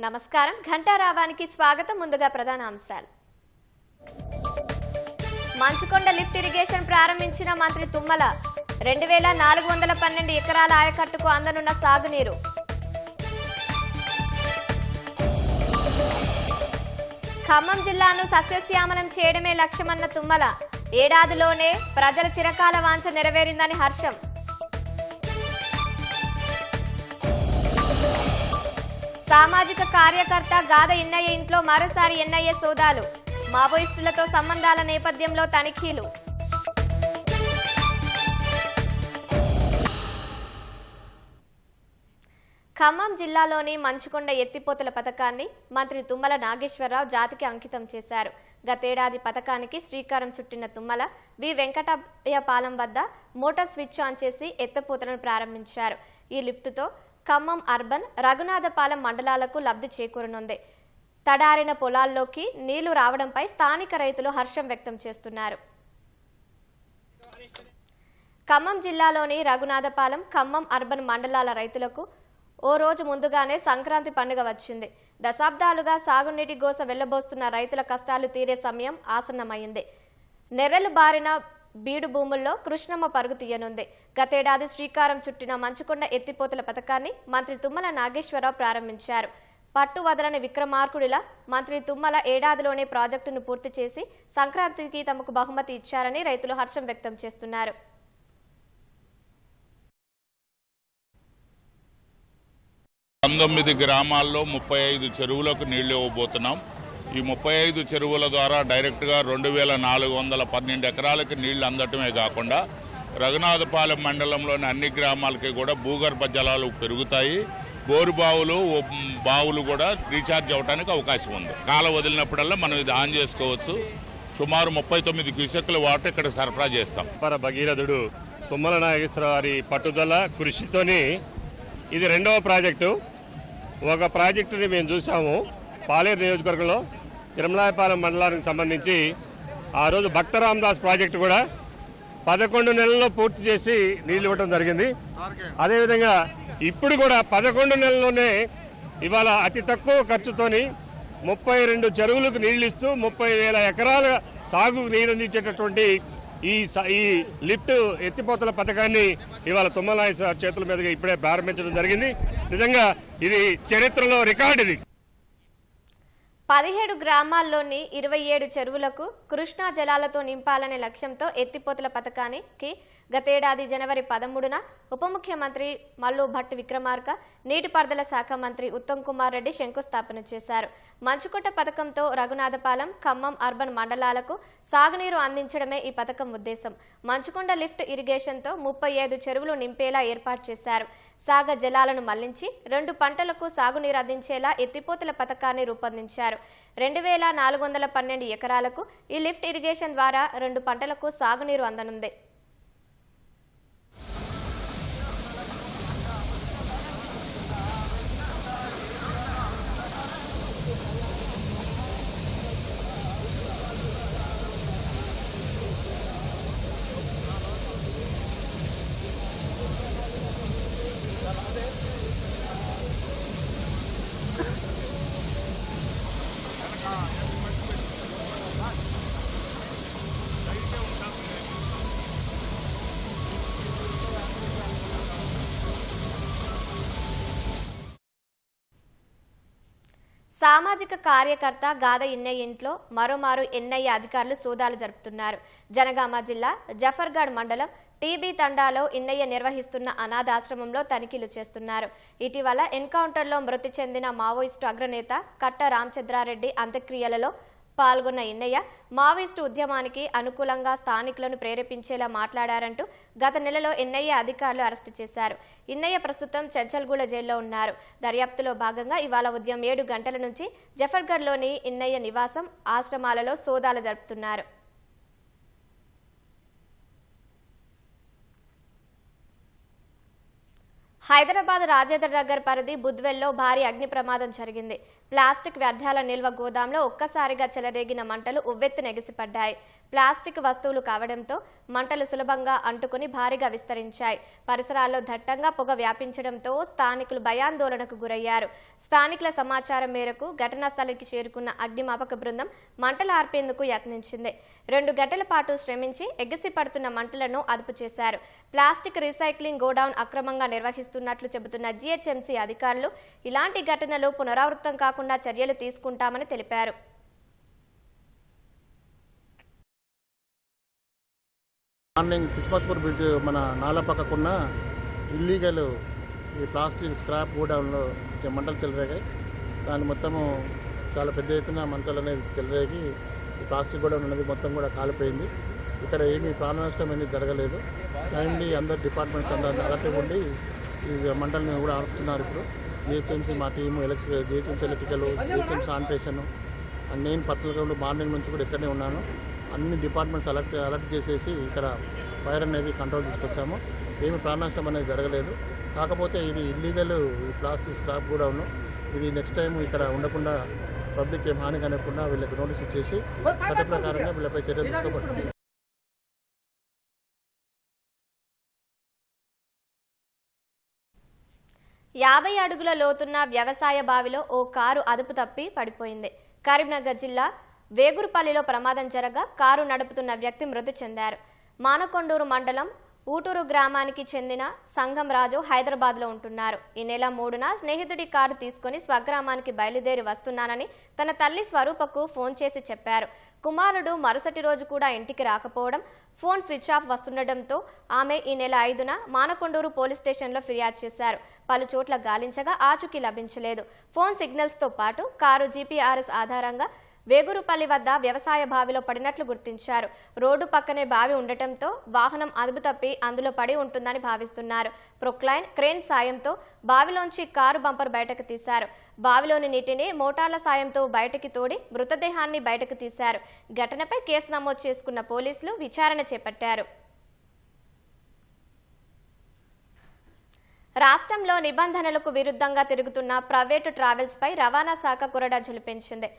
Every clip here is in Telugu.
నమస్కారం ఘంటారావానికి స్వాగతం. ముందుగా ప్రధాన అంశాలు. మంచుకొండ లిఫ్ట్ ఇరిగేషన్ ప్రారంభించిన మంత్రి తుమ్మల 2412 ఎకరాల ఆయకట్టుకు అందనున్న సాగునీరు. ఖమ్మం జిల్లాను సస్యశ్యామలం చేయడమే లక్ష్యమన్న తుమ్మల ఏడాదిలోనే ప్రజల చిరకాల వాంఛ నెరవేరిందని హర్షం. సామాజిక కార్యకర్త గాద ఎన్నయ్య ఇంట్లో మరోసారి ఎన్ఐఏ సోదాలు. మావోయిస్టులతో సంబంధాల నేపథ్యంలో తనిఖీలు. ఖమ్మం జిల్లాలోని మంచుకొండ ఎత్తిపోతల పథకాన్ని మంత్రి తుమ్మల నాగేశ్వరరావు జాతికి అంకితం చేశారు. గతేడాది పథకానికి శ్రీకారం చుట్టిన తుమ్మల వి వెంకటయ్యపాలెం వద్ద మోటార్ స్విచ్ ఆన్ చేసి ఎత్తిపోతలను ప్రారంభించారు. ఈ లిఫ్టుతో ఖమ్మం అర్బన్, రఘునాథపాలెం మండలాలకు లబ్ధి చేకూరనుంది. తడారిన పొలాల్లోకి నీళ్లు రావడంపై స్థానిక రైతులు హర్షం వ్యక్తం చేస్తున్నారు. ఖమ్మం జిల్లాలోని రఘునాథపాలెం, ఖమ్మం అర్బన్ మండలాల రైతులకు ఓ రోజు ముందుగానే సంక్రాంతి పండుగ వచ్చింది. దశాబ్దాలుగా సాగునీటి గోస వెళ్లబోస్తున్న రైతుల కష్టాలు తీరే సమయం ఆసన్నమైంది. నెర్రెలు బారిన బీడు భూముల్లో కృష్ణమ్మ పరుగు తీయనుంది. గతేడాది శ్రీకారం చుట్టిన మంచుకొండ ఎత్తిపోతల పథకాన్ని మంత్రి తుమ్మల నాగేశ్వరరావు ప్రారంభించారు. పట్టు వదలని విక్రమార్కుడిలా మంత్రి తుమ్మల ఏడాదిలోనే ప్రాజెక్టును పూర్తి చేసి సంక్రాంతికి తమకు బహుమతి ఇచ్చారని రైతులు హర్షం వ్యక్తం చేస్తున్నారు. పంతొమ్మిది గ్రామాల్లో 35 చెరువులకు నీళ్లు ఇవ్వబోతున్నాం. ఈ 35 చెరువుల ద్వారా డైరెక్ట్గా 2412 ఎకరాలకి నీళ్లు అందటమే కాకుండా రఘునాథపాలెం మండలంలోని అన్ని గ్రామాలకి కూడా భూగర్భ జలాలు పెరుగుతాయి. బోరు బావులు కూడా రీఛార్జ్ అవ్వడానికి అవకాశం ఉంది. కాలం వదిలినప్పుడల్లా మనం ఇది ఆన్ చేసుకోవచ్చు. సుమారు 39 క్యూసెక్ల వాటర్ ఇక్కడ సరఫరా చేస్తాం. భగీరథుడు తుమ్మల నాగేశ్వరరావు వారి పట్టుదల కృషితోని ఇది రెండవ ప్రాజెక్టు. ఒక ప్రాజెక్టుని మేము చూసాము పాలేరు నియోజకవర్గంలో తిరుమలాయపాలెం మండలానికి సంబంధించి. ఆ రోజు భక్త రామదాస్ ప్రాజెక్టు కూడా 11 నెలల్లో పూర్తి చేసి నీళ్లు ఇవ్వడం జరిగింది. అదేవిధంగా ఇప్పుడు కూడా 11 నెలల్లోనే ఇవాళ అతి తక్కువ ఖర్చుతోని 32 చెరువులకు నీళ్లు ఇస్తూ 30,000 ఎకరాల సాగు నీరు అందించేటటువంటి ఈ లిఫ్ట్ ఎత్తిపోతల పథకాన్ని ఇవాళ తుమ్మల చేతుల మీదుగా ఇప్పుడే ప్రారంభించడం జరిగింది. నిజంగా ఇది చరిత్రలో రికార్డు. ఇది 17 గ్రామాల్లోని 27 చెరువులకు కృష్ణా జలాలతో నింపాలనే లక్ష్యంతో ఎత్తిపోతల పథకానికి గతేడాది జనవరి 13న ఉప ముఖ్యమంత్రి మల్లు భట్టి విక్రమార్క, నీటిపారుదల శాఖ మంత్రి ఉత్తమ్ కుమార్ రెడ్డి శంకుస్థాపన చేశారు. మంచుకొండ పథకంతో రఘునాథపాలెం, ఖమ్మం అర్బన్ మండలాలకు సాగునీరు అందించడమే ఈ పథకం ఉద్దేశం. మంచుకొండ లిఫ్ట్ ఇరిగేషన్తో 35 చెరువులు నింపేలా ఏర్పాటు చేశారు. సాగ జలాలను మళ్లించి 2 పంటలకు సాగునీరు అందించేలా ఎత్తిపోతల పథకాన్ని రూపొందించారు. 2412 ఎకరాలకు ఈ లిఫ్ట్ ఇరిగేషన్ ద్వారా 2 పంటలకు సాగునీరు అందనుంది. సామాజిక కార్యకర్త గాద ఎన్నయ్య ఇంట్లో మరోమారు ఎన్ఐఏ అధికారులు సోదాలు జరుపుతున్నారు. జనగామ జిల్లా జఫర్గఢ్ మండలం టీబీ తండాలో ఎన్నయ్య నిర్వహిస్తున్న అనాథాశ్రమంలో తనిఖీలు చేస్తున్నారు. ఇటీవల ఎన్కౌంటర్లో మృతి చెందిన మావోయిస్టు అగ్రనేత కట్ట రామచంద్రారెడ్డి అంత్యక్రియలలో పాల్గొన్న ఎన్నయ్య మావోయిస్టు ఉద్యమానికి అనుకూలంగా స్థానికులను ప్రేరేపించేలా మాట్లాడారంటూ గత నెలలో ఎన్ఐఏ అధికారులు అరెస్టు చేశారు. ఎన్నయ్య ప్రస్తుతం చెంచల్గూడ జైల్లో ఉన్నారు. దర్యాప్తులో భాగంగా ఇవాళ ఉదయం 7 గంటల నుంచి జఫర్గఢ్లోని ఎన్నయ్య నివాసం, ఆశ్రమాలలో సోదాలు జరుపుతున్నారు. హైదరాబాద్ రాజేంద్ర నగర్ పరిధి బుద్వెల్లో భారీ అగ్ని ప్రమాదం జరిగింది. ప్లాస్టిక్ వ్యర్థాల నిల్వ గోదాంలో ఒక్కసారిగా చెలరేగిన మంటలు ఉవ్వెత్తున ఎగిసిపడ్డాయి. ప్లాస్టిక్ వస్తువులు కావడంతో మంటలు సులభంగా అంటుకుని భారీగా విస్తరించాయి. పరిసరాల్లో దట్టంగా పొగ వ్యాపించడంతో స్థానికులు భయాందోళనకు గురయ్యారు. స్థానికుల సమాచారం మేరకు ఘటనా స్థలికి చేరుకున్న అగ్నిమాపక బృందం మంటలు ఆర్పేందుకు యత్నించింది. 2 గంటల పాటు శ్రమించి ఎగిసి పడుతున్న మంటలను అదుపు చేశారు. ప్లాస్టిక్ రీసైక్లింగ్ గోడౌన్ అక్రమంగా నిర్వహిస్తున్నట్లు చెబుతున్న జీహెచ్ఎంసీ అధికారులు ఇలాంటి ఘటనలు పునరావృతం కాకుండా చర్యలు తీసుకుంటామని తెలిపారు. మార్నింగ్ కిస్మత్పూర్ బ్రిడ్జ్ మన నాలా పక్కకున్న ఇల్లీగల్ ఈ ప్లాస్టిక్ స్క్రాప్ గోడౌన్లో మంటలు చెలరేగాయి. దాని మొత్తము చాలా పెద్ద ఎత్తున మంటలు అనేది చెలరేగి ఈ ప్లాస్టిక్ గోడౌన్ అనేది మొత్తం కూడా కాలిపోయింది. ఇక్కడ ఏమీ ప్రాణ నష్టం అనేది జరగలేదు. టైమ్లీ అందరు డిపార్ట్మెంట్స్ అందరూ అలర్ట్ ఉండి ఈ మంటలను కూడా ఆడుతున్నారు. ఇప్పుడు జిహెచ్ఎంసీ మా team GHMC electrical, GHMC sanitation and నేను పర్సనల్గా మార్నింగ్ నుంచి కూడా ఇక్కడనే ఉన్నాను. అన్ని డిపార్ట్మెంట్స్ అలర్ట్ చేసేసి ఇక్కడ ఫైర్ అనేది కంట్రోల్ తీసుకొచ్చాము. ఏమి ప్రాణ నష్టం అనేది జరగలేదు. కాకపోతే ఇది ఇల్లీగల్ ఈ ప్లాస్టిక్ స్క్రాప్ కూడా ఉన్నాం. ఇది నెక్స్ట్ టైం ఇక్కడ ఉండకుండా పబ్లిక్ ఏం హాని కనకుండా వీళ్ళకి నోటీస్ ఇచ్చేసి చట్ట ప్రకారంగా వీళ్ళపై చర్యలు తీసుకోబడుతుంది. 50 అడుగుల లోతున్న వ్యవసాయ బావిలో ఓ కారు అదుపు తప్పి పడిపోయింది. కరీంనగర్ జిల్లా వేగురుపల్లిలో ప్రమాదం జరగా కారు నడుపుతున్న వ్యక్తి మృతి చెందారు. మానకొండూరు మండలం ఊటూరు గ్రామానికి చెందిన సంగం రాజు హైదరాబాద్లో ఉంటున్నారు. ఈ నెల 3న స్నేహితుడి కారు తీసుకుని స్వగ్రామానికి బయలుదేరి వస్తున్నానని తన తల్లి స్వరూపకు ఫోన్ చేసి చెప్పారు. కుమారుడు మరుసటి రోజు కూడా ఇంటికి రాకపోవడం, ఫోన్ స్విచ్ ఆఫ్ వస్తుండటంతో ఆమె ఈ నెల 5న మానకొండూరు పోలీస్ స్టేషన్లో ఫిర్యాదు చేశారు. పలు చోట్ల గాలించగా ఆచూకీ లభించలేదు. ఫోన్ సిగ్నల్స్తో పాటు కారు జీపీఆర్ఎస్ ఆధారంగా వేగురుపల్లి వద్ద వ్యవసాయ బావిలో పడినట్లు గుర్తించారు. రోడ్డు పక్కనే బావి ఉండటంతో వాహనం అదుపు తప్పి అందులో పడి ఉంటుందని భావిస్తున్నారు. ప్రొక్లైన్ క్రేన్ సాయంతో బావిలోంచి కారు బంపర్ బయటకు తీశారు. బావిలోని నీటిని మోటార్ల సాయంతో బయటకి తోడి మృతదేహాన్ని బయటకు తీశారు. ఘటనపై కేసు నమోదు చేసుకున్న పోలీసులు విచారణ చేపట్టారు. రాష్ట్రంలో నిబంధనలకు విరుద్ధంగా తిరుగుతున్న ప్రైవేటు ట్రావెల్స్ పై రవాణా శాఖ కొరడా జులిపించింది.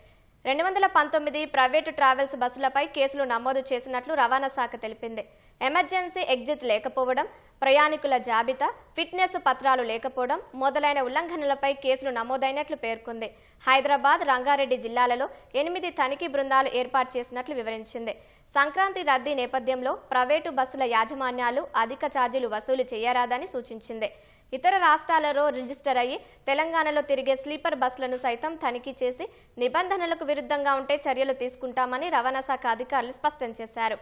219 ప్రైవేటు ట్రావెల్స్ బస్సులపై కేసులు నమోదు చేసినట్లు రవాణా శాఖ తెలిపింది. ఎమర్జెన్సీ ఎగ్జిట్ లేకపోవడం, ప్రయాణికుల జాబితా, ఫిట్నెస్ పత్రాలు లేకపోవడం మొదలైన ఉల్లంఘనలపై కేసులు నమోదైనట్లు పేర్కొంది. హైదరాబాద్, రంగారెడ్డి జిల్లాలలో 8 తనిఖీ బృందాలు ఏర్పాటు చేసినట్లు వివరించింది. సంక్రాంతి రద్దీ నేపథ్యంలో ప్రైవేటు బస్సుల యాజమాన్యాలు అధిక ఛార్జీలు వసూలు చేయరాదని సూచించింది. ఇతర రాష్ట్రాలలో రిజిస్టర్ అయ్యి తెలంగాణలో తిరిగే స్లీపర్ బస్సులను సైతం తనిఖీ చేసి నిబంధనలకు విరుద్ధంగా ఉంటే చర్యలు తీసుకుంటామని రవాణా శాఖ అధికారులు స్పష్టం చేశారు.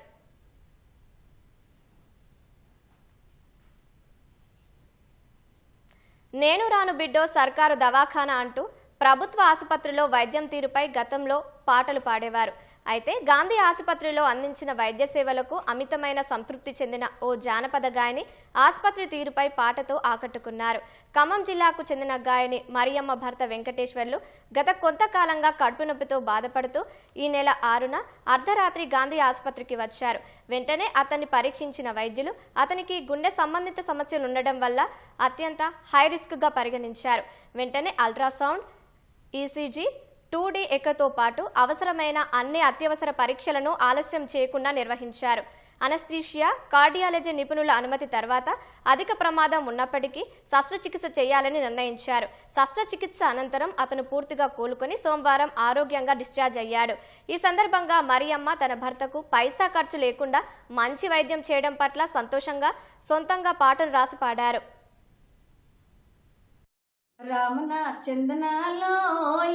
నేను రాను బిడ్డో సర్కారు దవాఖానా అంటూ ప్రభుత్వ ఆసుపత్రిలో వైద్యం తీరుపై గతంలో పాటలు పాడేవారు. అయితే గాంధీ ఆసుపత్రిలో అందించిన వైద్య సేవలకు అమితమైన సంతృప్తి చెందిన ఓ జానపద గాయని ఆసుపత్రి తీరుపై పాటతో ఆకట్టుకున్నారు. ఖమ్మం జిల్లాకు చెందిన గాయని మరియమ్మ భర్త వెంకటేశ్వర్లు గత కొంతకాలంగా కడుపు నొప్పితో బాధపడుతూ ఈ నెల 6న అర్ధరాత్రి గాంధీ ఆసుపత్రికి వచ్చారు. వెంటనే అతన్ని పరీక్షించిన వైద్యులు అతనికి గుండె సంబంధిత సమస్యలు ఉండడం వల్ల అత్యంత హై రిస్క్గా పరిగణించారు. వెంటనే అల్ట్రాసౌండ్, ఈసీజీ, 2D ఎకోతో పాటు అవసరమైన అన్ని అత్యవసర పరీక్షలను ఆలస్యం చేయకుండా నిర్వహించారు. అనస్థీషియా, కార్డియాలజీ నిపుణుల అనుమతి తర్వాత అధిక ప్రమాదం ఉన్నప్పటికీ శస్త్రచికిత్స చేయాలని నిర్ణయించారు. శస్త్రచికిత్స అనంతరం అతను పూర్తిగా కోలుకొని సోమవారం ఆరోగ్యంగా డిశ్చార్జ్ అయ్యాడు. ఈ సందర్భంగా మరియమ్మ తన భర్తకు పైసా ఖర్చు లేకుండా మంచి వైద్యం చేయడం పట్ల సంతోషంగా సొంతంగా పాటలు రాసి పాడారు. రామన చందనాలో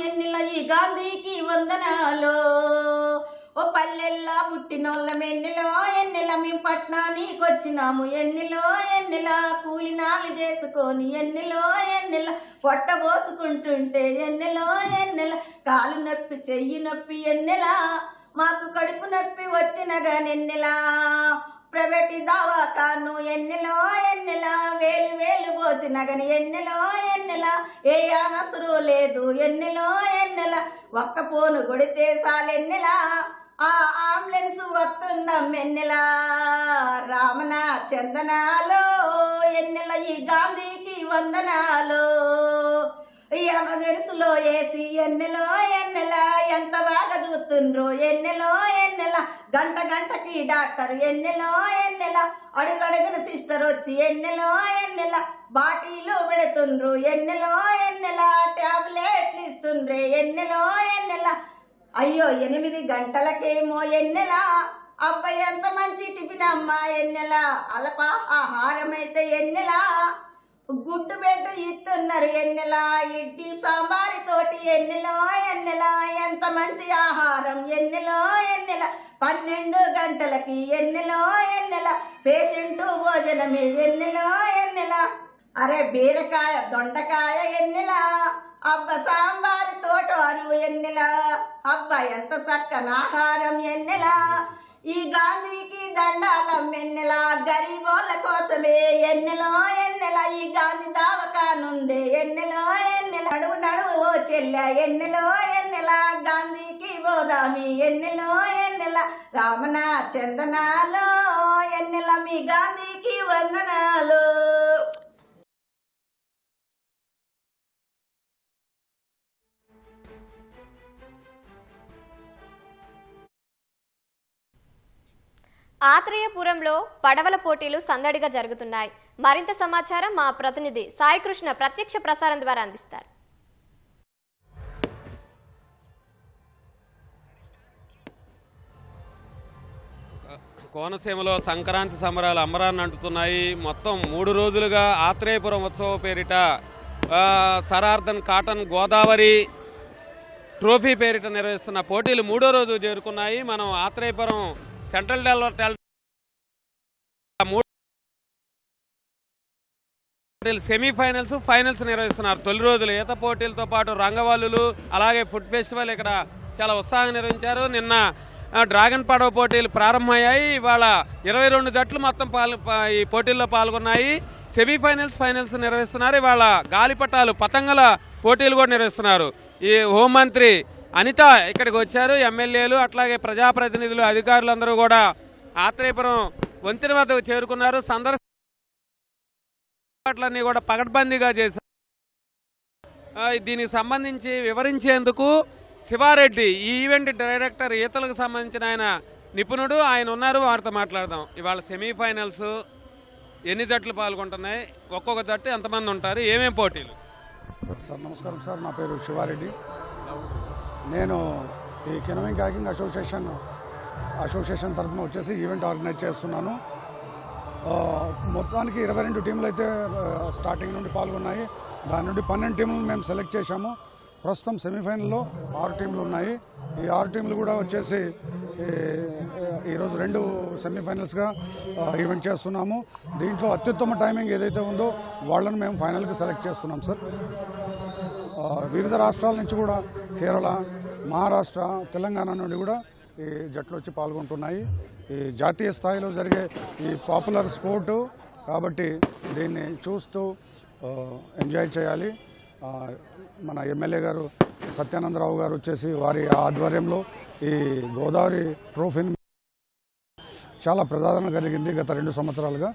ఎన్నిల ఈ గాంధీకి వందనాలో, ఓ పల్లెల్లా పుట్టినోళ్ళం ఎన్నిలో ఎన్నిల మేము పట్నానికి వచ్చినాము, ఎన్నిలో ఎన్నిల కూలినాలు చేసుకొని, ఎన్నిలో ఎన్నిల పొట్ట పోసుకుంటుంటే, ఎన్నిలో ఎన్నిల కాలు నొప్పి చెయ్యి నొప్పి, ఎన్నెల మాకు కడుపు నొప్పి వచ్చినగానెన్నెలా ప్రైవేట్ దవాఖాను, ఎన్నెలో ఎన్నెల వేలు వేలు పోసిన గని, ఎన్నెలో ఎన్నెల ఏ అనసరు లేదు, ఎన్నెలో ఎన్నెల ఒక్క ఫోను కొడితే చాలెన్నెల ఆ అంబులెన్స్ వస్తుందం, ఎన్నెల రామన చందనాలో ఎన్నెల ఈ గాంధీకి వందనాలో. ఎమర్జెన్సీలో వేసి ఎన్నెలో ఎన్నెల ఎంత బాగా చూస్తుండ్రు ఎన్నెలో ఎన్నెల గంటకి డాక్టర్ ఎన్నెలో ఎన్నెల అడుగడుగున సిస్టర్ వచ్చి ఎన్నెలో ఎన్నెల బాటిలో పెడుతుండ్రు ఎన్నెలో ఎన్నెల టాబ్లెట్లు ఇస్తుండ్రే ఎన్నెలో ఎన్నెల అయ్యో 8 గంటలకేమో ఎన్నెల అబ్బాయి ఎంత మంచి టిఫిన్ అమ్మా ఎన్నెల అల్ప ఆహారం అయితే ఎన్నెల గుడ్డు బెడ్డు ఇస్తున్నారు ఎన్నెల ఇడ్లీ సాంబారి తోటి ఎన్నెలో ఎన్నెల ఎంత మంచి ఆహారం ఎన్నెలో ఎన్నెల 12 గంటలకి ఎన్నెలో ఎన్నెల పేషెంట్ భోజనమే ఎన్నెలో ఎన్నెల అరే బీరకాయ దొండకాయ ఎన్నెల అబ్బ సాంబారి తోటలు ఎన్నెల అబ్బ ఎంత చక్కని ఆహారం ఎన్నెల ఈ గాంధీకి దండాలం ఎన్నెల గరీబోళ్ళ కోసమే ఎన్నెలో ఎన్నెల ఈ గాంధీ దావకానుందే ఎన్నెలో ఎన్నెల నడువు ఓ చెల్లె ఎన్నెలో ఎన్నెల గాంధీకి పోదామి ఎన్నెలో ఎన్నెల రామన చందనాలో ఎన్నెల మీ గాంధీకి వందనాలు. ఆత్రేయపురంలో పడవల పోటీలు సందడిగా జరుగుతున్నాయి. మరింత సమాచారం మా ప్రతినిధి సాయికృష్ణ ప్రత్యక్ష ప్రసారం ద్వారా అందిస్తారు. కోనసీమలో సంక్రాంతి సంబరాలు అంబరాన్ని అంటుతున్నాయి. మొత్తం 3 రోజులుగా ఆత్రేయపురం ఉత్సవ పేరిట సరార్దన్ కాటన్ గోదావరి ట్రోఫీ పేరిట నిర్వహిస్తున్న పోటీలు 3వ రోజు చేరుకున్నాయి. మనం ఆత్రేయపురం సెంట్రల్ సెమీఫైనల్స్ ఫైనల్స్ నిర్వహిస్తున్నారు. తొలి రోజులు ఈత పోటీలతో పాటు రంగవల్లులు అలాగే ఫుడ్ ఫెస్టివల్ ఇక్కడ చాలా ఉత్సాహంగా నిర్వహించారు. నిన్న డ్రాగన్ పడవ పోటీలు ప్రారంభమయ్యాయి. ఇవాళ 22 జట్లు మొత్తం ఈ పోటీల్లో పాల్గొన్నాయి. సెమీఫైనల్స్ ఫైనల్స్ నిర్వహిస్తున్నారు. ఇవాళ గాలిపటాలు పతంగుల పోటీలు కూడా నిర్వహిస్తున్నారు. ఈ హోంమంత్రి అనిత ఇక్కడికి వచ్చారు. ఎమ్మెల్యేలు అట్లాగే ప్రజాప్రతినిధులు అధికారులందరూ కూడా ఆత్రేయపురం వంతెన వద్దకు చేరుకున్నారు. సందర్శనలన్నీ కూడా పకడ్బందీగా చేశారు. దీనికి సంబంధించి వివరించేందుకు శివారెడ్డి ఈ ఈవెంట్ డైరెక్టర్ ఈతలకు సంబంధించిన ఆయన నిపుణుడు ఆయన ఉన్నారు. వారితో మాట్లాడదాం. ఇవాళ సెమీఫైనల్స్ ఎన్ని జట్లు పాల్గొంటున్నాయి, ఒక్కొక్క జట్టు ఎంతమంది ఉంటారు, ఏమేమి పోటీలు? సార్ నమస్కారం సార్, నా పేరు శివారెడ్డి. నేను ఈ కెనోయింగ్ కాకింగ్ అసోసియేషన్ తరఫున వచ్చేసి ఈవెంట్ ఆర్గనైజ్ చేస్తున్నాను. మొత్తానికి 22 టీంలు అయితే స్టార్టింగ్ నుండి పాల్గొన్నాయి. దాని నుండి 12 టీంలను మేము సెలెక్ట్ చేశాము. ప్రస్తుతం సెమీఫైనల్లో 6 టీంలు ఉన్నాయి. ఈ 6 టీంలు కూడా వచ్చేసి ఈరోజు 2 సెమీఫైనల్స్గా ఈవెంట్ చేస్తున్నాము. దీంట్లో అత్యుత్తమ టైమింగ్ ఏదైతే ఉందో వాళ్ళను మేము ఫైనల్కి సెలెక్ట్ చేస్తున్నాం సార్. వివిధ రాష్ట్రాల నుంచి కూడా కేరళ, మహారాష్ట్ర, తెలంగాణ నుండి కూడా ఈ జట్లు వచ్చి పాల్గొంటున్నాయి. ఈ జాతీయ స్థాయిలో జరిగే ఈ పాపులర్ స్పోర్టు కాబట్టి దీన్ని చూస్తూ ఎంజాయ్ చేయాలి. మన ఎమ్మెల్యే గారు సత్యానందరావు గారు వచ్చేసి వారి ఆధ్వర్యంలో ఈ గోదావరి ట్రోఫీని చాలా ప్రజాదరణ కలిగింది గత 2 సంవత్సరాలుగా.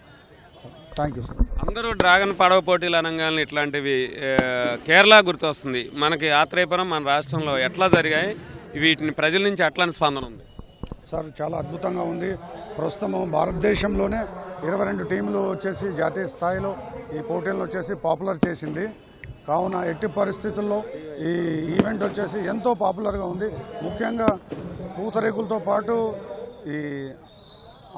Thank you sir. అందరూ డ్రాగన్ పడవ పోటీలు అనగానే ఇట్లాంటివి కేరళ గుర్తొస్తుంది. మనకి ఆత్రేయపురం మన రాష్ట్రంలో ఎట్లా జరిగాయి, వీటిని ప్రజల నుంచి ఎట్లాంటి స్పందన ఉంది? సార్ చాలా అద్భుతంగా ఉంది. ప్రస్తుతం భారతదేశంలోనే 22 టీంలు వచ్చేసి జాతీయ స్థాయిలో ఈ పోటీలు వచ్చేసి పాపులర్ చేసింది. కావున ఎట్టి పరిస్థితుల్లో ఈ ఈవెంట్ వచ్చేసి ఎంతో పాపులర్గా ఉంది. ముఖ్యంగా పూతరేకులతో పాటు ఈ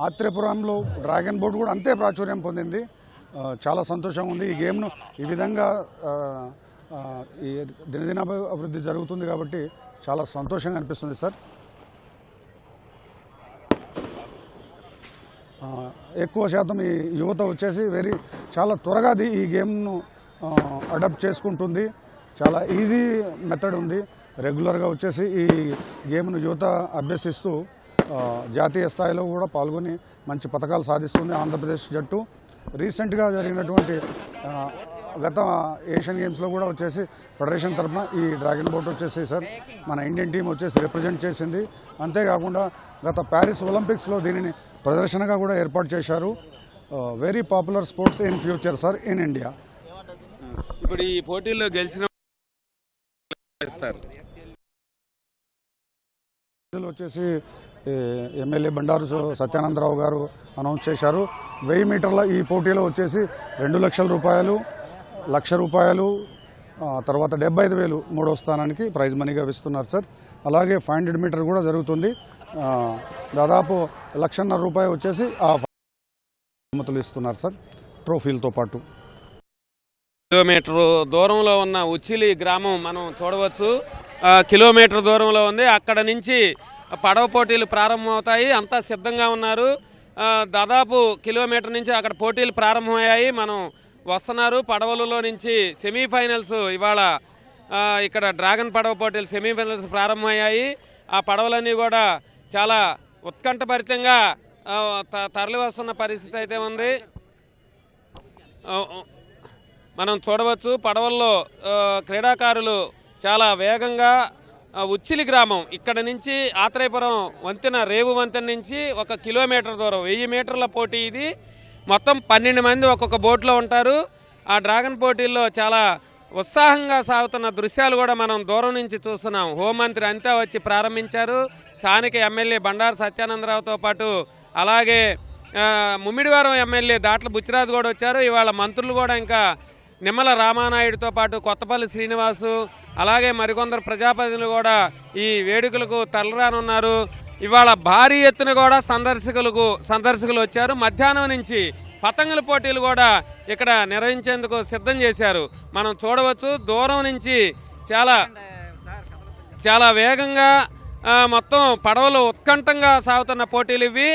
ఆత్రేయపురంలో డ్రాగన్ బోట్ కూడా అంతే ప్రాచుర్యం పొందింది. చాలా సంతోషంగా ఉంది. ఈ గేమ్ను ఈ విధంగా ఈ దినదిన అభివృద్ధి జరుగుతుంది కాబట్టి చాలా సంతోషంగా అనిపిస్తుంది సార్. ఎక్కువ శాతం ఈ యువత వచ్చేసి చాలా త్వరగా ఈ గేమ్ను అడాప్ట్ చేసుకుంటుంది. చాలా ఈజీ మెథడ్ ఉంది. రెగ్యులర్గా వచ్చేసి ఈ గేమ్ను యువత అభ్యసిస్తూ జాతీయ స్థాయిలో కూడా పాల్గొని మంచి పథకాలు సాధిస్తుంది ఆంధ్రప్రదేశ్ జట్టు. రీసెంట్గా జరిగినటువంటి గత ఏషియన్ గేమ్స్లో కూడా వచ్చేసి ఫెడరేషన్ తరఫున ఈ డ్రాగన్ బోట్ వచ్చేసి సార్ మన ఇండియన్ టీం వచ్చేసి రిప్రజెంట్ చేసింది. అంతేకాకుండా గత ప్యారిస్ ఒలింపిక్స్లో దీనిని ప్రదర్శనగా కూడా ఏర్పాటు చేశారు. Very popular sports in future sir in India. ఇప్పుడు ఈ పోటీల్లో గెలిచిన ఇస్తారు. వచ్చేసి ఎమ్మెల్యే బండారు సత్యానందరావు గారు అనౌన్స్ చేశారు. 1000 మీటర్ల ఈ పోటీలో వచ్చేసి 2 లక్షల రూపాయలు, 1,00,000 రూపాయలు, తర్వాత 75,000 మూడో స్థానానికి ప్రైజ్ మనీగా ఇస్తున్నారు సార్. అలాగే 500 మీటర్ కూడా జరుగుతుంది. దాదాపు 1,50,000 రూపాయలు వచ్చేసి ఆ బహుమతులు ఇస్తున్నారు సార్ ట్రోఫీలతో పాటు. కిలోమీటర్ దూరంలో ఉన్న ఉచ్చిలి గ్రామం మనం చూడవచ్చు. కిలోమీటర్ దూరంలో ఉంది. అక్కడ నుంచి పడవ పోటీలు ప్రారంభమవుతాయి. అంతా సిద్ధంగా ఉన్నారు. దాదాపు కిలోమీటర్ నుంచి అక్కడ పోటీలు ప్రారంభమయ్యాయి. మనం వస్తున్నారు. పడవలలో నుంచి సెమీఫైనల్స్ ఇవాళ ఇక్కడ డ్రాగన్ పడవ పోటీలు సెమీఫైనల్స్ ప్రారంభమయ్యాయి. ఆ పడవలన్నీ కూడా చాలా ఉత్కంఠభరితంగా తరలి వస్తున్న పరిస్థితి అయితే ఉంది. మనం చూడవచ్చు పడవల్లో క్రీడాకారులు చాలా వేగంగా ఉచ్చిలి గ్రామం ఇక్కడ నుంచి ఆత్రేయపురం వంతెన రేవు వంతెన నుంచి 1 కిలోమీటర్ దూరం 1000 మీటర్ల పోటీ ఇది. మొత్తం 12 మంది ఒక్కొక్క బోట్లో ఉంటారు. ఆ డ్రాగన్ పోటీల్లో చాలా ఉత్సాహంగా సాగుతున్న దృశ్యాలు కూడా మనం దూరం నుంచి చూస్తున్నాం. హోంమంత్రి అంతా వచ్చి ప్రారంభించారు. స్థానిక ఎమ్మెల్యే బండారు సత్యానందరావుతో పాటు అలాగే ముమ్మిడివారం ఎమ్మెల్యే దాట్ల బుచ్చిరాజు కూడా వచ్చారు. ఇవాళ మంత్రులు కూడా ఇంకా నిమ్మల రామానాయుడుతో పాటు కొత్తపల్లి శ్రీనివాసు అలాగే మరికొందరు ప్రజాప్రతినిధులు కూడా ఈ వేడుకలకు తరలిరానున్నారు. ఇవాళ భారీ ఎత్తున కూడా సందర్శకులు వచ్చారు. మధ్యాహ్నం నుంచి పతంగుల పోటీలు కూడా ఇక్కడ నిర్వహించేందుకు సిద్ధం చేశారు. మనం చూడవచ్చు దూరం నుంచి చాలా వేగంగా మొత్తం పడవలు ఉత్కంఠంగా సాగుతున్న పోటీలు ఇవి.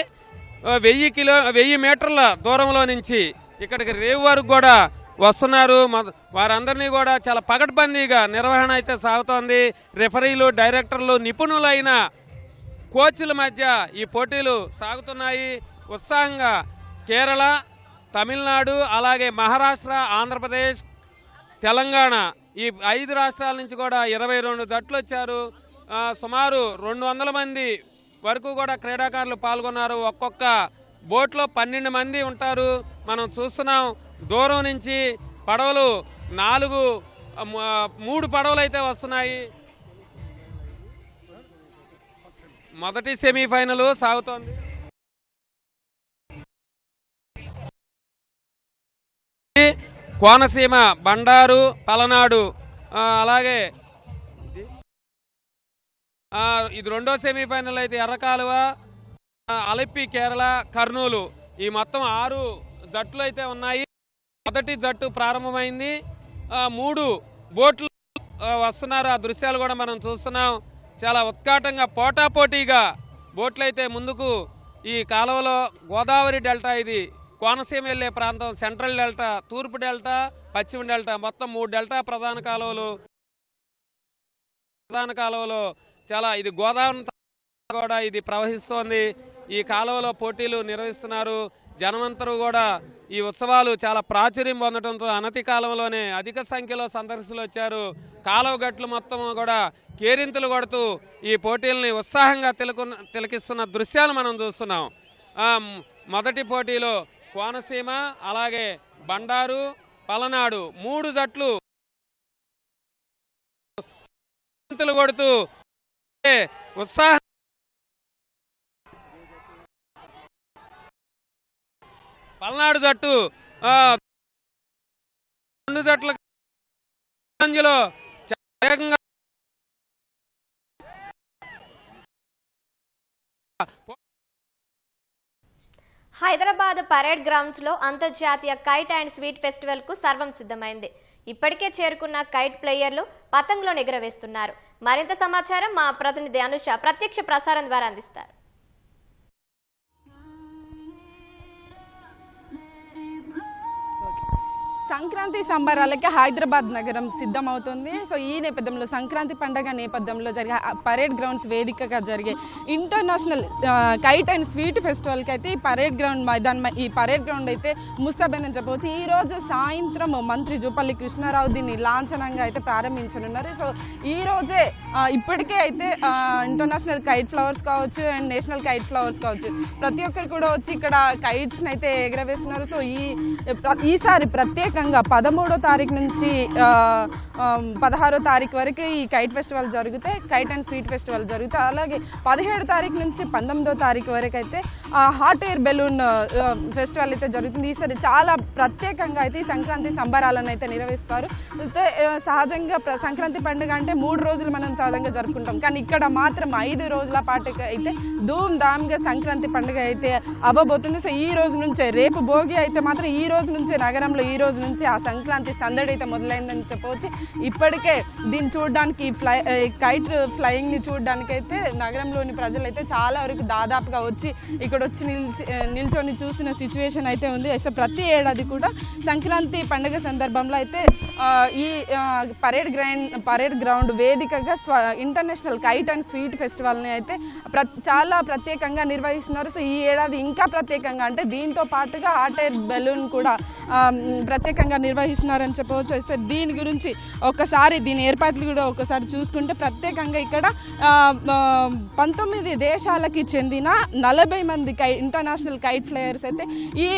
1000 మీటర్ల దూరంలో నుంచి ఇక్కడికి రేవు వరకు కూడా వస్తున్నారు. వారందరినీ కూడా చాలా పకడ్బందీగా నిర్వహణ అయితే సాగుతోంది. రెఫరీలు, డైరెక్టర్లు, నిపుణులైన కోచ్ల మధ్య ఈ పోటీలు సాగుతున్నాయి. ఉత్సాహంగా కేరళ, తమిళనాడు, అలాగే మహారాష్ట్ర, ఆంధ్రప్రదేశ్, తెలంగాణ ఈ 5 రాష్ట్రాల నుంచి కూడా 22 జట్లు వచ్చారు. సుమారు 200 మంది వరకు కూడా క్రీడాకారులు పాల్గొన్నారు. ఒక్కొక్క బోట్లో 12 మంది ఉంటారు. మనం చూస్తున్నాం దూరం నుంచి పడవలు 3 పడవలు అయితే వస్తున్నాయి. మొదటి సెమీఫైనల్ సాగుతోంది. కోనసీమ, బండారు, పలనాడు అలాగే ఇది రెండో సెమీఫైనల్ అయితే ఎర్రకాలువ, అలెప్పి, కేరళ, కర్నూలు ఈ మొత్తం 6 జట్లు అయితే ఉన్నాయి. మొదటి జట్టు ప్రారంభమైంది. 3 బోట్లు వస్తున్నారు. ఆ దృశ్యాలు కూడా మనం చూస్తున్నాం. చాలా ఉత్కాటంగా పోటాపోటీగా బోట్లు అయితే ముందుకు ఈ కాలువలో గోదావరి డెల్టా ఇది కోనసీమ వెళ్ళే ప్రాంతం, సెంట్రల్ డెల్టా, తూర్పు డెల్టా, పశ్చిమ డెల్టా మొత్తం 3 డెల్టా ప్రధాన కాలువలు చాలా ఇది గోదావరి కూడా ఇది ప్రవహిస్తోంది. ఈ కాలువలో పోటీలు నిర్వహిస్తున్నారు. జనమంతరూ కూడా ఈ ఉత్సవాలు చాలా ప్రాచుర్యం పొందడంతో అనతి కాలంలోనే అధిక సంఖ్యలో సందర్శకులు వచ్చారు. కాలువ గట్లు మొత్తం కూడా కేరింతలు కొడుతూ ఈ పోటీలని ఉత్సాహంగా తిలకిస్తున్న దృశ్యాలు మనం చూస్తున్నాం. మొదటి పోటీలో కోనసీమ అలాగే బండారు, పలనాడు 3 జట్లు కొడుతూ ఉత్సాహం పల్నాడు జట్టు 2 జట్ల వేగంగా హైదరాబాద్ పరేడ్ గ్రౌండ్స్ లో అంతర్జాతీయ కైట్ అండ్ స్వీట్ ఫెస్టివల్ కు సర్వం సిద్ధమైంది. ఇప్పటికే చేరుకున్న కైట్ ప్లేయర్లు పతంగులను ఎగురవేస్తున్నారు. మరింత సమాచారం మా ప్రతినిధి అనుష ప్రత్యక్ష ప్రసారం ద్వారా అందిస్తారు. సంక్రాంతి సంబరాలకి హైదరాబాద్ నగరం సిద్ధమవుతుంది. సో ఈ నేపథ్యంలో సంక్రాంతి పండుగ నేపథ్యంలో జరిగే పరేడ్ గ్రౌండ్స్ వేదికగా జరిగే ఇంటర్నేషనల్ కైట్ అండ్ స్వీట్ ఫెస్టివల్కి అయితే ఈ పరేడ్ గ్రౌండ్ అయితే ముస్తాబైందని చెప్పవచ్చు. ఈరోజు సాయంత్రం మంత్రి జూపల్లి కృష్ణారావు దీన్ని లాంఛనంగా అయితే ప్రారంభించనున్నారు. సో ఈ రోజే ఇప్పటికే అయితే ఇంటర్నేషనల్ కైట్ ఫ్లవర్స్ కావచ్చు అండ్ నేషనల్ కైట్ ఫ్లవర్స్ కావచ్చు ప్రతి ఒక్కరు కూడా వచ్చి ఇక్కడ కైట్స్ని అయితే ఎగరవేస్తున్నారు. సో ఈసారి ప్రత్యేక ప్రత్యేకంగా 13వ తారీఖు నుంచి 16వ తారీఖు వరకు ఈ కైట్ ఫెస్టివల్ జరుగుతాయి, కైట్ అండ్ స్వీట్ ఫెస్టివల్ జరుగుతాయి. అలాగే 17 తారీఖు నుంచి 19వ తారీఖు వరకు అయితే హాట్ ఎయిర్ బెలూన్ ఫెస్టివల్ అయితే జరుగుతుంది. ఈసారి చాలా ప్రత్యేకంగా అయితే ఈ సంక్రాంతి సంబరాలను అయితే నిర్వహిస్తారు. అయితే సహజంగా సంక్రాంతి పండుగ అంటే 3 రోజులు మనం సహజంగా జరుపుకుంటాం, కానీ ఇక్కడ మాత్రం 5 రోజుల పాటు అయితే ధూమ్ ధామ్గా సంక్రాంతి పండుగ అయితే అవ్వబోతుంది. సో ఈ రోజు నుంచే, రేపు భోగి అయితే మాత్రం ఈ రోజు నుంచే నగరంలో ఈ రోజు నుంచే ఆ సంక్రాంతి సందడి అయితే మొదలైందని చెప్పవచ్చు. ఇప్పటికే దీన్ని చూడడానికి కైట్ ఫ్లయింగ్ని చూడడానికి అయితే నగరంలోని ప్రజలు అయితే చాలా వరకు దాదాపుగా వచ్చి ఇక్కడ వచ్చి నిల్చొని చూసిన సిచ్యువేషన్ అయితే ఉంది. సో ప్రతి ఏడాది కూడా సంక్రాంతి పండుగ సందర్భంలో అయితే ఈ పరేడ్ గ్రౌండ్ వేదికగా ఇంటర్నేషనల్ కైట్ అండ్ స్వీట్ ఫెస్టివల్ని అయితే చాలా ప్రత్యేకంగా నిర్వహిస్తున్నారు. సో ఈ ఏడాది ఇంకా ప్రత్యేకంగా, అంటే దీంతో పాటుగా హాట్ ఎయిర్ బెలూన్ కూడా ప్రత్యేకంగా నిర్వహిస్తున్నారని చెప్పవచ్చు. అయితే దీని గురించి ఒకసారి దీని ఏర్పాట్లు కూడా ఒకసారి చూసుకుంటే ప్రత్యేకంగా ఇక్కడ 19 దేశాలకి చెందిన 40 మంది ఇంటర్నేషనల్ కైట్ ఫ్లయర్స్ అయితే ఈ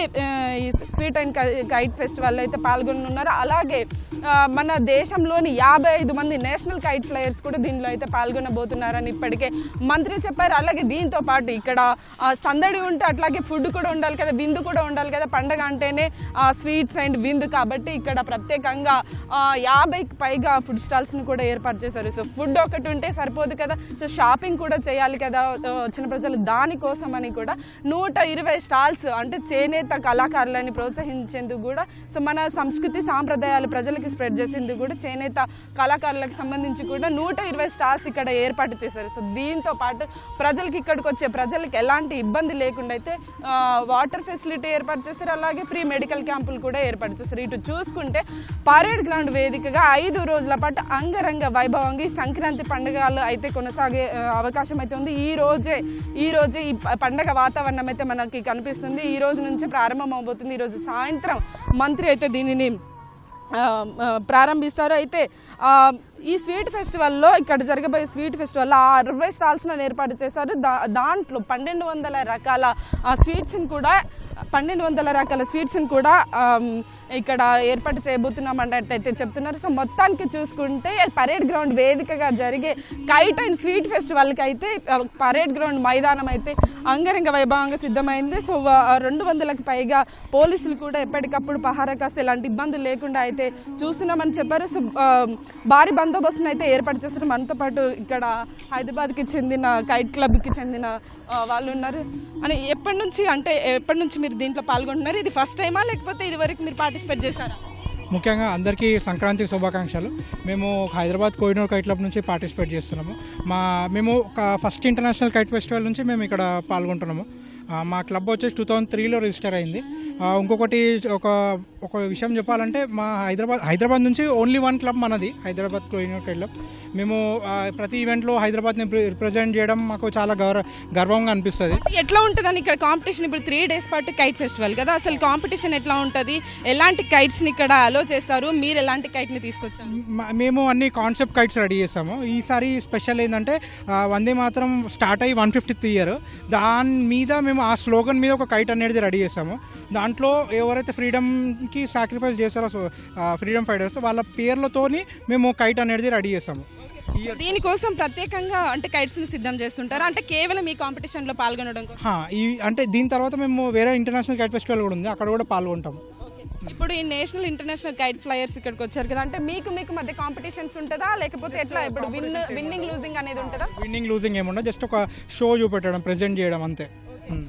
స్వీట్ అండ్ కైట్ ఫెస్టివల్ అయితే పాల్గొనున్నారు. అలాగే మన దేశంలోని 55 మంది నేషనల్ కైట్ ఫ్లయర్స్ కూడా దీనిలో అయితే పాల్గొనబోతున్నారని ఇప్పటికే మంత్రి చెప్పారు. అలాగే దీంతో పాటు ఇక్కడ సందడి ఉంటే అట్లాగే ఫుడ్ కూడా ఉండాలి కదా, విందు కూడా ఉండాలి కదా. పండగ అంటేనే స్వీట్స్ అండ్ విందు కాబట్టి ఇక్కడ ప్రత్యేకంగా 50కి పైగా ఫుడ్ స్టాల్స్ని కూడా ఏర్పాటు చేశారు. సో ఫుడ్ ఒకటి ఉంటే సరిపోదు కదా, సో షాపింగ్ కూడా చేయాలి కదా వచ్చిన ప్రజలు. దానికోసం అని కూడా 120 స్టాల్స్, అంటే చేనేత కళాకారులని ప్రోత్సహించేందుకు కూడా, సో మన సంస్కృతి సాంప్రదాయాలు ప్రజలకి స్ప్రెడ్ చేసేందుకు కూడా చేనేత కళాకారులకు సంబంధించి కూడా 120 స్టాల్స్ ఇక్కడ ఏర్పాటు చేశారు. సో దీంతో పాటు ప్రజలకి, ఇక్కడికి వచ్చే ప్రజలకి ఎలాంటి ఇబ్బంది లేకుండా అయితే వాటర్ ఫెసిలిటీ ఏర్పాటు చేశారు. అలాగే ఫ్రీ మెడికల్ క్యాంపులు కూడా ఏర్పాటు చేశారు. ఇటు చూసుకుంటే పరేడ్ గ్రౌండ్ వేదికగా 5 రోజుల పాటు అంగరంగ వైభవంగా ఈ సంక్రాంతి పండుగలు అయితే కొనసాగే అవకాశం అయితే ఉంది. ఈ రోజే ఈ పండగ వాతావరణం అయితే మనకి కనిపిస్తుంది. ఈ రోజు నుంచి ప్రారంభం అవబోతుంది. ఈరోజు సాయంత్రం మంత్రి అయితే దీనిని ప్రారంభిస్తారు. అయితే ఈ స్వీట్ ఫెస్టివల్లో, ఇక్కడ జరగబోయే స్వీట్ ఫెస్టివల్లో 60 స్టాల్స్ను ఏర్పాటు చేశారు. దాంట్లో 1200 రకాల స్వీట్స్ని కూడా ఇక్కడ ఏర్పాటు చేయబోతున్నాం అన్నట్టయితే చెప్తున్నారు. సో మొత్తానికి చూసుకుంటే పరేడ్ గ్రౌండ్ వేదికగా జరిగే కైట్ అండ్ స్వీట్ ఫెస్టివల్కి అయితే పరేడ్ గ్రౌండ్ మైదానం అయితే అంగరంగ వైభవంగా సిద్ధమైంది. సో 200కి పైగా పోలీసులు కూడా ఎప్పటికప్పుడు పహారా కాస్తే ఎలాంటి ఇబ్బందులు లేకుండా అయితే చూస్తున్నామని చెప్పారు. సో భారీ బందోబస్తును అయితే ఏర్పాటు చేస్తారు. మనతో పాటు ఇక్కడ హైదరాబాద్కి చెందిన కైట్ క్లబ్కి చెందిన వాళ్ళు ఉన్నారు. అని ఎప్పటి నుంచి మీరు దీంట్లో పాల్గొంటున్నారు? ఇది ఫస్ట్ టైమా లేకపోతే ఇది వరకు మీరు పార్టిసిపేట్ చేశారా? ముఖ్యంగా అందరికీ సంక్రాంతి శుభాకాంక్షలు. మేము హైదరాబాద్ కోహినూర్ కైట్ క్లబ్ నుంచి పార్టిసిపేట్ చేస్తున్నాము. మేము ఫస్ట్ ఇంటర్నేషనల్ కైట్ ఫెస్టివల్ నుంచి మేము ఇక్కడ పాల్గొంటున్నాము. మా క్లబ్ వచ్చేసి 2003లో రిజిస్టర్ అయింది. ఇంకొకటి ఒక విషయం చెప్పాలంటే, మా హైదరాబాద్ నుంచి ఓన్లీ 1 క్లబ్ మనది, హైదరాబాద్ కోహినూర్ కైట్ క్లబ్. మేము ప్రతి ఈవెంట్లో హైదరాబాద్ని రిప్రజెంట్ చేయడం మాకు చాలా గర్వంగా అనిపిస్తుంది. ఎట్లా ఉంటుందని ఇక్కడ కాంపిటీషన్? ఇప్పుడు 3 డేస్ పాటు కైట్ ఫెస్టివల్ కదా, అసలు కాంపిటీషన్ ఎట్లా ఉంటుంది? ఎలాంటి కైట్స్ని ఇక్కడ అలో చేస్తారు? మీరు ఎలాంటి కైట్ని తీసుకొచ్చారు? మేము అన్ని కాన్సెప్ట్ కైట్స్ రెడీ చేస్తాము. ఈసారి స్పెషల్ ఏంటంటే వందే మాత్రం స్టార్ట్ అయ్యి 150th ఇయర్, దాని మీద మేము ఆ స్లోగన్ మీద ఒక కైట్ అనేది రెడీ చేస్తాము. దాంట్లో ఎవరైతే ఫ్రీడమ్కి సాక్రిఫైస్ చేస్తారో ఫ్రీడమ్ ఫైటర్స్, వాళ్ళ పేర్లతోని మేము కైట్ అనేది రెడీ చేస్తాము. దీనికోసం ప్రత్యేకంగా అంటే కైట్స్ని సిద్ధం చేస్తుంటారు, అంటే కేవలం ఈ కాంపిటీషన్లో పాల్గొనడం కోసం? అంటే దీని తర్వాత మేము వేరే ఇంటర్నేషనల్ కైట్ ఫెస్టివల్ కూడా ఉంది, అక్కడ కూడా పాల్గొంటాము. ఇప్పుడు ఈ నేషనల్ ఇంటర్నేషనల్ కైట్ ఫ్లయర్స్ ఇక్కడికి వచ్చారు కదా, అంటే మీకు మధ్య కాంపిటీషన్స్ ఉంటుందా, లేకపోతే ఎట్లా? ఇప్పుడు విన్నింగ్ లూజింగ్ అనేది ఉంటుందా? విన్నింగ్ లూజింగ్ ఏముండదు, జస్ట్ ఒక షో చూపెట్టడం, ప్రెజెంట్ చేయడం అంతే.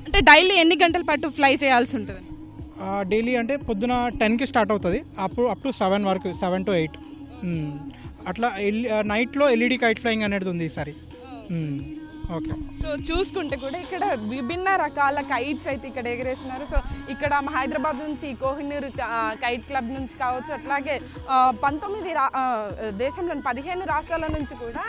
అంటే డైలీ ఎన్ని గంటల పాటు ఫ్లై చేయాల్సి ఉంటుంది? డైలీ అంటే పొద్దున 10కి స్టార్ట్ అవుతుంది, అప్ టు 7 వరకు, 7 to 8 అట్లా. నైట్లో ఎల్ఈడి కైట్ ఫ్లయింగ్ అనేది ఉంది ఈసారి. ఓకే. సో చూసుకుంటే కూడా ఇక్కడ విభిన్న రకాల కైట్స్ అయితే ఇక్కడ ఎగరేస్తున్నారు. సో ఇక్కడ హైదరాబాద్ నుంచి కోహినూర్ కైట్ క్లబ్ నుంచి కావచ్చు, అట్లాగే 19 దేశంలోని 15 రాష్ట్రాల నుంచి కూడా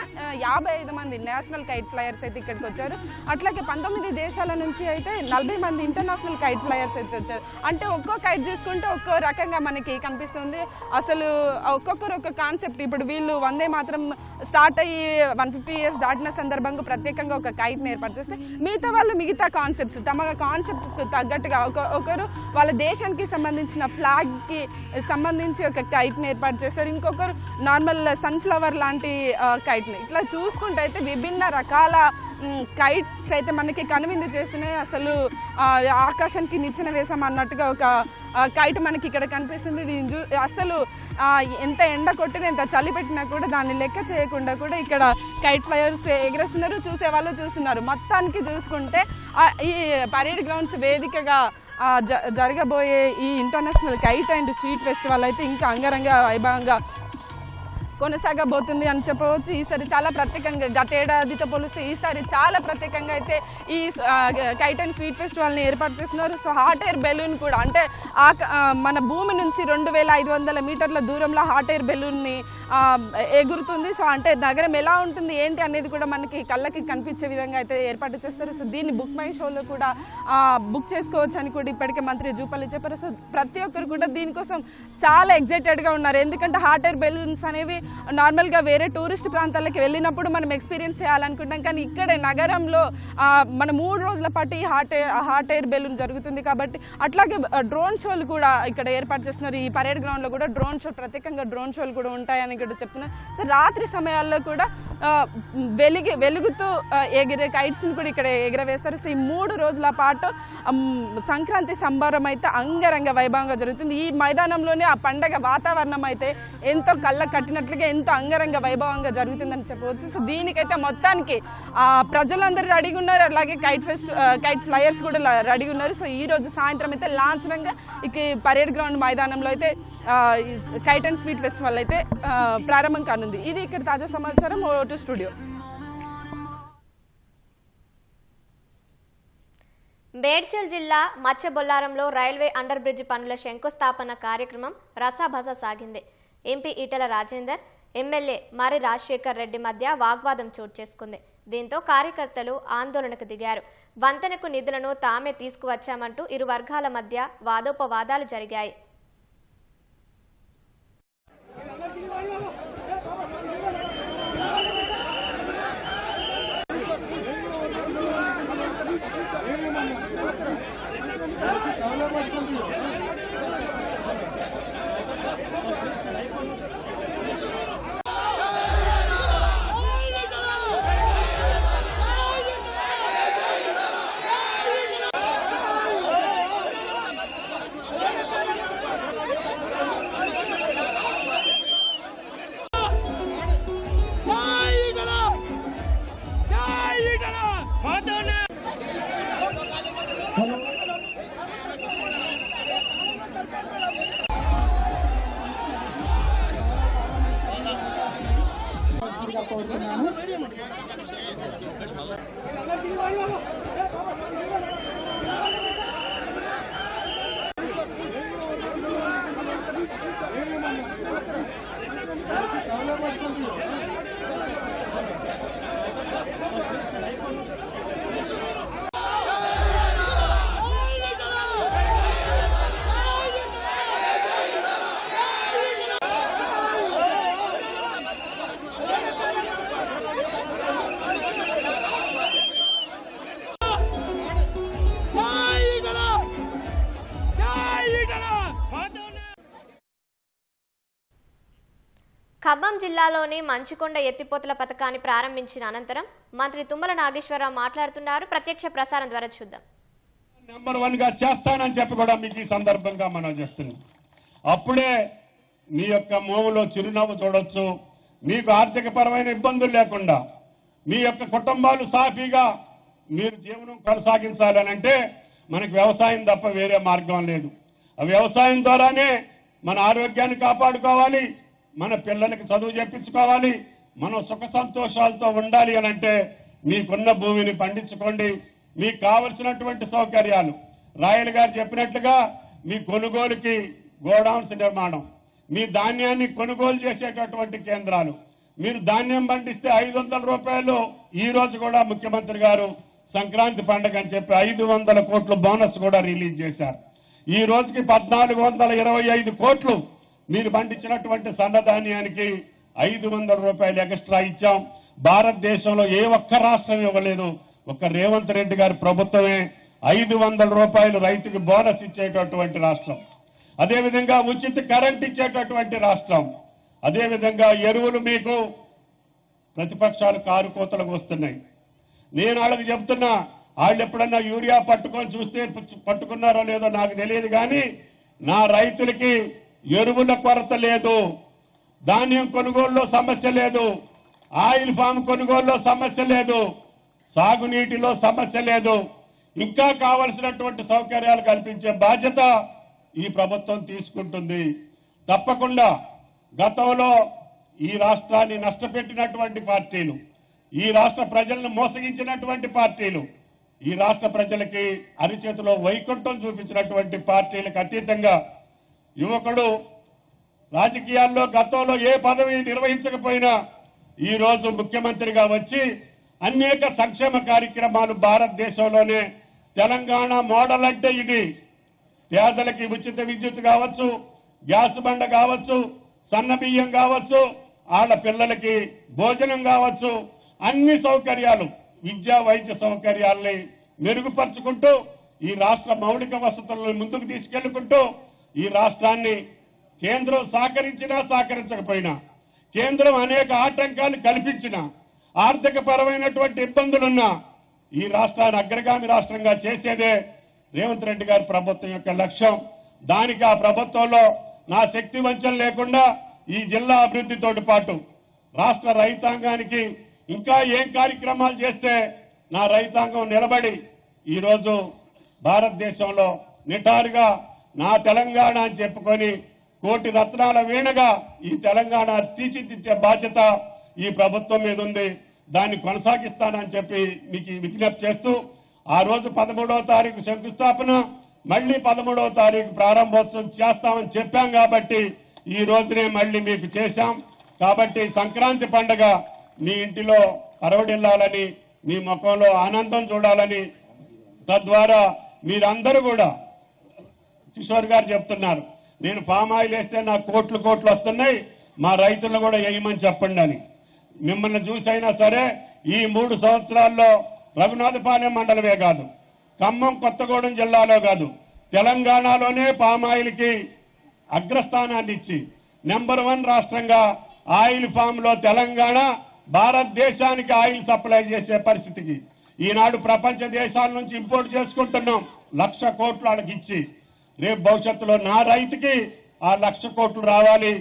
55 మంది నేషనల్ కైట్ ఫ్లయర్స్ అయితే ఇక్కడికి వచ్చారు. అట్లాగే 19 దేశాల నుంచి అయితే 40 మంది ఇంటర్నేషనల్ కైట్ ఫ్లయర్స్ అయితే వచ్చారు. అంటే ఒక్కో కైట్ చూసుకుంటే ఒక్కో రకంగా మనకి కనిపిస్తుంది. అసలు ఒక్కొక్కరు ఒక్క కాన్సెప్ట్. ఇప్పుడు వీళ్ళు వందే మాత్రం స్టార్ట్ అయ్యి 150 years దాటిన సందర్భంగా ప్రత్యేకంగా ప్రత్యేకంగా ఒక కైట్ని ఏర్పాటు చేస్తే మిగతా వాళ్ళు మిగతా కాన్సెప్ట్స్ తమ కాన్సెప్ట్కి తగ్గట్టుగా ఒకరు వాళ్ళ దేశానికి సంబంధించిన ఫ్లాగ్కి సంబంధించి ఒక కైట్ని ఏర్పాటు చేస్తారు, ఇంకొకరు నార్మల్ సన్ఫ్లవర్ లాంటి కైట్ని. ఇట్లా చూసుకుంటే అయితే విభిన్న రకాల కైట్స్ అయితే మనకి కనువిందు చేస్తున్నాయి. అసలు ఆకాశానికి నిచ్చెన వేసాం అన్నట్టుగా ఒక కైట్ మనకి ఇక్కడ కనిపిస్తుంది. దీని అసలు ఎంత ఎండ కొట్టినా ఎంత చలి పెట్టినా కూడా దాన్ని లెక్క చేయకుండా కూడా ఇక్కడ కైట్ ఫ్లైయర్స్ ఎగరేస్తున్నారు, చూసేవాళ్ళు చూస్తున్నారు. మొత్తానికి చూసుకుంటే ఈ పరేడ్ గ్రౌండ్స్ వేదికగా జరగబోయే ఈ international kite and street festival అయితే ఇంకా అంగరంగ వైభవంగా కొనసాగబోతుంది అని చెప్పవచ్చు. ఈసారి చాలా ప్రత్యేకంగా గత ఏడాదితో పోలిస్తే ఈసారి చాలా ప్రత్యేకంగా అయితే ఈ కైట్ అండ్ స్వీట్ ఫెస్టివల్ని ఏర్పాటు చేస్తున్నారు. సో హాట్ ఎయిర్ బెలూన్ కూడా అంటే మన భూమి నుంచి 2500 మీటర్ల దూరంలో హాట్ ఎయిర్ బెలూన్ని ఎగురుతుంది. సో అంటే నగరం ఎలా ఉంటుంది ఏంటి అనేది కూడా మనకి కళ్ళకి కనిపించే విధంగా అయితే ఏర్పాటు చేస్తారు. సో దీన్ని బుక్ మై షోలో కూడా బుక్ చేసుకోవచ్చు అని కూడా ఇప్పటికే మంత్రి జూపల్లి చెప్పారు. సో ప్రతి ఒక్కరు కూడా దీనికోసం చాలా ఎగ్జైటెడ్గా ఉన్నారు. ఎందుకంటే హాట్ ఎయిర్ బెలూన్స్ అనేవి నార్మల్గా వేరే టూరిస్ట్ ప్రాంతాలకు వెళ్ళినప్పుడు మనం ఎక్స్పీరియన్స్ చేయాలనుకుంటాం, కానీ ఇక్కడే నగరంలో మన 3 రోజుల పాటు ఈ హాట్ ఎయిర్ బెలూన్ జరుగుతుంది కాబట్టి. అట్లాగే డ్రోన్ షోలు కూడా ఇక్కడ ఏర్పాటు చేస్తున్నారు. ఈ పరేడ్ గ్రౌండ్లో కూడా ప్రత్యేకంగా డ్రోన్ షోలు కూడా ఉంటాయని కూడా చెప్తున్నారు. సో రాత్రి సమయాల్లో కూడా వెలుగుతూ ఎగిరే కైట్స్ని కూడా ఇక్కడ ఎగరవేస్తారు. సో ఈ 3 రోజుల పాటు సంక్రాంతి సంబరం అయితే అంగరంగ వైభవంగా జరుగుతుంది. ఈ మైదానంలోనే ఆ పండగ వాతావరణం అయితే ఎంతో కళ్ళ కట్టినట్లుగా ఎంతో అంగరంగ వైభవంగా జరుగుతుందని చెప్పవచ్చు. సో దీనికైతే మొత్తానికి ప్రజలందరూ రెడీగా ఉన్నారు, అలాగే కైట్ ఫ్లైయర్స్ కూడా రెడీగా ఉన్నారు. సో ఈ రోజు సాయంత్రం అయితే లాంఛనంగా ఇక పరేడ్ గ్రౌండ్ మైదానంలో అయితే కైట్ అండ్ స్వీట్ ఫెస్టివల్ అయితే ప్రారంభం కానుంది. ఇది ఇక్కడ తాజా సమాచారం. Vote studio. మేడ్చల్ జిల్లా మచ్చబొల్లారంలో రైల్వే అండర్ బ్రిడ్జ్ పనుల శంకుస్థాపన కార్యక్రమం రసాభస సాగింది. ఎంపీ ఈటెల రాజేందర్, ఎమ్మెల్యే మరి రాజశేఖర్ రెడ్డి మధ్య వాగ్వాదం చోటు చేసుకుంది. దీంతో కార్యకర్తలు ఆందోళనకు దిగారు. వంతెనకు నిధులను తామే తీసుకువచ్చామంటూ ఇరు వర్గాల మధ్య వాదోపవాదాలు జరిగాయి. ఖమ్మం జిల్లాలోని మంచుకొండ ఎత్తిపోతల పథకాన్ని ప్రారంభించిన అనంతరం మంత్రి తుమ్మల నాగేశ్వరరావు మాట్లాడుతున్నారు. ప్రత్యక్ష ప్రసారం ద్వారా చూద్దాం. నెంబర్ 1 గా చేస్తానని చెప్పి కూడా మీకు ఈ సందర్భంగా మనం చేస్తున్నాం. అప్పుడే మీ యొక్క మోములో చిరునవ్వు చూడొచ్చు. మీకు ఆర్థిక పరమైన ఇబ్బందులు లేకుండా మీ యొక్క కుటుంబాలు సాఫీగా మీరు జీవనం కొనసాగించాలనంటే మనకు వ్యవసాయం తప్ప వేరే మార్గం లేదు. ఆ వ్యవసాయం ద్వారానే మన ఆరోగ్యాన్ని కాపాడుకోవాలి, మన పిల్లలకి చదువు చెప్పించుకోవాలి, మనం సుఖ సంతోషాలతో ఉండాలి అనంటే మీకున్న భూమిని పండించుకోండి. మీకు కావలసినటువంటి సౌకర్యాలు రాయల్ గారు చెప్పినట్లుగా మీ కొనుగోలుకి గోడౌన్స్ నిర్మాణం, మీ ధాన్యాన్ని కొనుగోలు చేసేటటువంటి కేంద్రాలు, మీరు ధాన్యం పండిస్తే 500 రూపాయలు ఈ రోజు కూడా ముఖ్యమంత్రి గారు సంక్రాంతి పండుగ అని చెప్పి 500 కోట్ల బోనస్ కూడా రిలీజ్ చేశారు. ఈ రోజుకి 1425 కోట్లు మీరు పండించినటువంటి సన్నధాన్యానికి 500 రూపాయలు ఎక్స్ట్రా ఇచ్చాం. భారతదేశంలో ఏ ఒక్క రాష్ట్రం ఇవ్వలేదు. ఒక రేవంత్ రెడ్డి గారి ప్రభుత్వమే 500 రూపాయలు రైతుకి బోనస్ ఇచ్చేటటువంటి రాష్ట్రం. అదేవిధంగా ఉచిత కరెంట్ ఇచ్చేటటువంటి రాష్ట్రం. అదేవిధంగా ఎరువులు మీకు ప్రతిపక్షాలు కారుకోతలకు వస్తున్నాయి. నేను వాళ్ళకి చెప్తున్నా, వాళ్ళు ఎప్పుడన్నా యూరియా పట్టుకొని చూస్తే పట్టుకున్నారో లేదో నాకు తెలియదు, కానీ నా రైతులకి ఎరువుల కొరత లేదు, ధాన్యం కొనుగోలులో సమస్య లేదు, ఆయిల్ ఫామ్ కొనుగోలులో సమస్య లేదు, సాగునీటిలో సమస్య లేదు. ఇంకా కావలసినటువంటి సౌకర్యాలు కల్పించే బాధ్యత ఈ ప్రభుత్వం తీసుకుంటుంది. తప్పకుండా గతంలో ఈ రాష్ట్రాన్ని నష్టపెట్టినటువంటి పార్టీలు, ఈ రాష్ట్ర ప్రజలను మోసగించినటువంటి పార్టీలు, ఈ రాష్ట్ర ప్రజలకి అరిచేతిలో వైకుంఠం చూపించినటువంటి పార్టీలకు అతీతంగా యువకుడు రాజకీయాల్లో గతంలో ఏ పదవి నిర్వహించకపోయినా ఈ రోజు ముఖ్యమంత్రిగా వచ్చి అనేక సంక్షేమ కార్యక్రమాలు భారతదేశంలోనే తెలంగాణ మోడల్ అంటే ఇది. పేదలకి ఉచిత విద్యుత్ కావచ్చు, గ్యాస్ బండ కావచ్చు, సన్న బియ్యం కావచ్చు, వాళ్ళ పిల్లలకి భోజనం కావచ్చు, అన్ని సౌకర్యాలు, విద్యా వైద్య సౌకర్యాల్ని మెరుగుపరుచుకుంటూ ఈ రాష్ట్ర మౌలిక వసతులను ముందుకు తీసుకెళ్లుకుంటూ ఈ రాష్ట్రాన్ని కేంద్రం సహకరించినా సహకరించకపోయినా, కేంద్రం అనేక ఆటంకాలు కల్పించినా, ఆర్థిక పరమైనటువంటి ఇబ్బందులున్నా ఈ రాష్ట్రాన్ని అగ్రగామి రాష్ట్రంగా చేసేదే రేవంత్ రెడ్డి గారి ప్రభుత్వం యొక్క లక్ష్యం. దానికి ఆ ప్రభుత్వంలో నా శక్తి వంచన లేకుండా ఈ జిల్లా అభివృద్ధితో పాటు రాష్ట్ర రైతాంగానికి ఇంకా ఏం కార్యక్రమాలు చేస్తే నా రైతాంగం నిలబడి ఈరోజు భారతదేశంలో నిటారుగా నా తెలంగాణ అని చెప్పుకొని కోటి రత్నాల వీణగా ఈ తెలంగాణ తీర్చిదిద్దే బాధ్యత ఈ ప్రభుత్వం మీద ఉంది. దాన్ని కొనసాగిస్తానని చెప్పి మీకు విజ్ఞప్తి చేస్తూ, ఆ రోజు 13వ తారీఖు శంకుస్థాపన, మళ్లీ 13వ తారీఖు ప్రారంభోత్సవం చేస్తామని చెప్పాం కాబట్టి ఈ రోజునే మళ్లీ మీకు చేశాం. కాబట్టి సంక్రాంతి పండుగ మీ ఇంటిలో అరవడిల్లాలని, మీ ముఖంలో ఆనందం చూడాలని, తద్వారా మీరందరూ కూడా, కిషోర్ గారు చెప్తున్నారు నేను పామాయిల్ వేస్తే నాకు కోట్లు వస్తున్నాయి, మా రైతులను కూడా వేయమని చెప్పండి అని. మిమ్మల్ని చూసైనా సరే ఈ 3 సంవత్సరాల్లో రఘునాథపాలెం మండలమే కాదు, ఖమ్మం కొత్తగూడెం జిల్లాలో కాదు, తెలంగాణలోనే పామాయిల్కి అగ్రస్థానాన్ని ఇచ్చి నెంబర్ 1 రాష్ట్రంగా ఆయిల్ ఫామ్ లో తెలంగాణ భారతదేశానికి ఆయిల్ సప్లై చేసే పరిస్థితికి ఈనాడు ప్రపంచ దేశాల నుంచి ఇంపోర్ట్ చేసుకుంటున్నాం. 1,00,000 కోట్లు వాళ్ళకి ఇచ్చి రేపు భవిష్యత్తులో నా రైతుకి ఆ 1,00,000 కోట్లు రావాలి,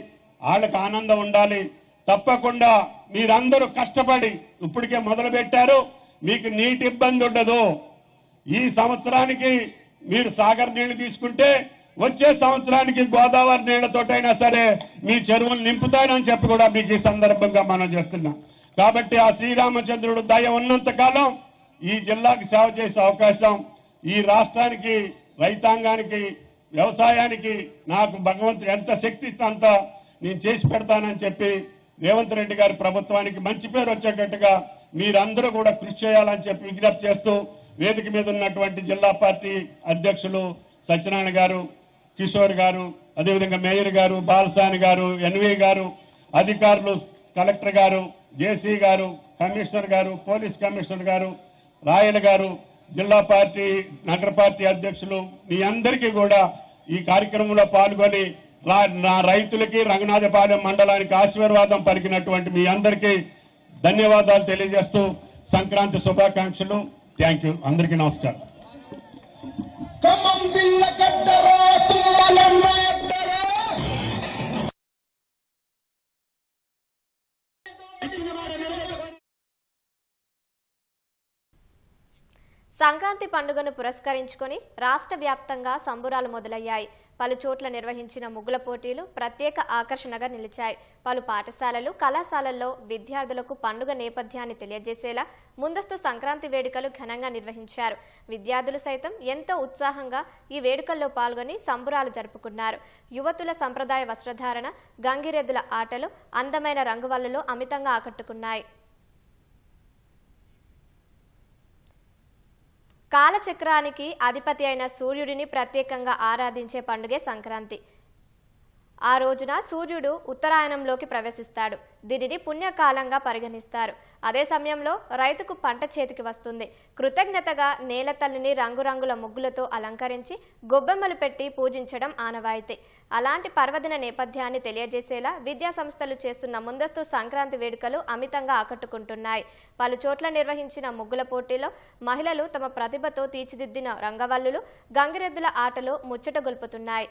వాళ్ళకి ఆనందం ఉండాలి. తప్పకుండా మీరందరూ కష్టపడి ఇప్పటికే మొదలు పెట్టారు, మీకు నీటి ఇబ్బంది ఉండదు. ఈ సంవత్సరానికి మీరు సాగర్ నీళ్లు తీసుకుంటే వచ్చే సంవత్సరానికి గోదావరి నీళ్లతోటైనా సరే మీ చెరువులు నింపుతానని చెప్పి కూడా మీకు ఈ సందర్భంగా మనం చేస్తున్నాం. కాబట్టి ఆ శ్రీరామచంద్రుడు దయ ఉన్నంత కాలం ఈ జిల్లాకు సేవ చేసే అవకాశం, ఈ రాష్ట్రానికి, రైతాంగానికి, వ్యవసాయానికి నాకు భగవంతుడు ఎంత శక్తి ఇస్తే అంత నేను చేసి పెడతానని చెప్పి రేవంత్ రెడ్డి గారి ప్రభుత్వానికి మంచి పేరు వచ్చేటట్టుగా మీరందరూ కూడా కృషి చేయాలని చెప్పి విజ్ఞప్తి చేస్తూ, వేదిక మీద ఉన్నటువంటి జిల్లా పార్టీ అధ్యక్షులు సత్యనారాయణ గారు, కిషోర్ గారు, అదేవిధంగా మేయర్ గారు, బాలసాని గారు, ఎన్వి గారు, అధికారులు, కలెక్టర్ గారు, జేసీ గారు, కమిషనర్ గారు, పోలీస్ కమిషనర్ గారు, రాయల్ గారు, జిల్లా పార్టీ, నగర పార్టీ అధ్యక్షులు, మీ అందరికీ కూడా ఈ కార్యక్రమంలో పాల్గొని నా రైతులకి, రంగనాథపాలెం మండలానికి ఆశీర్వాదం పలికినటువంటి మీ అందరికీ ధన్యవాదాలు తెలియజేస్తూ సంక్రాంతి శుభాకాంక్షలు. Thank you. అందరికీ నమస్కారం. సంక్రాంతి పండుగను పురస్కరించుకొని రాష్ట్ర వ్యాప్తంగా సంబురాలు మొదలయ్యాయి. పలు చోట్ల నిర్వహించిన ముగ్గుల పోటీలు ప్రత్యేక ఆకర్షణగా నిలిచాయి. పలు పాఠశాలలు, కళాశాలల్లో విద్యార్థులకు పండుగ నేపథ్యాన్ని తెలియజేసేలా ముందస్తు సంక్రాంతి వేడుకలు ఘనంగా నిర్వహించారు. విద్యార్థులు సైతం ఎంతో ఉత్సాహంగా ఈ వేడుకల్లో పాల్గొని సంబురాలు జరుపుకున్నారు. యువతుల సంప్రదాయ వస్త్రధారణ, గంగిరెద్దుల ఆటలు అందమైన రంగువల్లులో అమితంగా ఆకట్టుకున్నాయి. కాలచక్రానికి అధిపతి అయిన సూర్యుడిని ప్రత్యేకంగా ఆరాధించే పండుగే సంక్రాంతి. ఆ రోజున సూర్యుడు ఉత్తరాయణంలోకి ప్రవేశిస్తాడు. దీనిని పుణ్యకాలంగా పరిగణిస్తారు. అదే సమయంలో రైతుకు పంట చేతికి వస్తుంది. కృతజ్ఞతగా నేల తల్లిని రంగురంగుల ముగ్గులతో అలంకరించి గొబ్బెమ్మలు పెట్టి పూజించడం ఆనవాయితీ. అలాంటి పర్వదిన నేపథ్యాన్ని తెలియజేసేలా విద్యా సంస్థలు చేస్తున్న ముందస్తు సంక్రాంతి వేడుకలు అమితంగా ఆకట్టుకుంటున్నాయి. పలు చోట్ల నిర్వహించిన ముగ్గుల పోటీలో మహిళలు తమ ప్రతిభతో తీర్చిదిద్దిన రంగవల్లులు, గంగిరెద్దుల ఆటలు ముచ్చటగొల్పుతున్నాయి.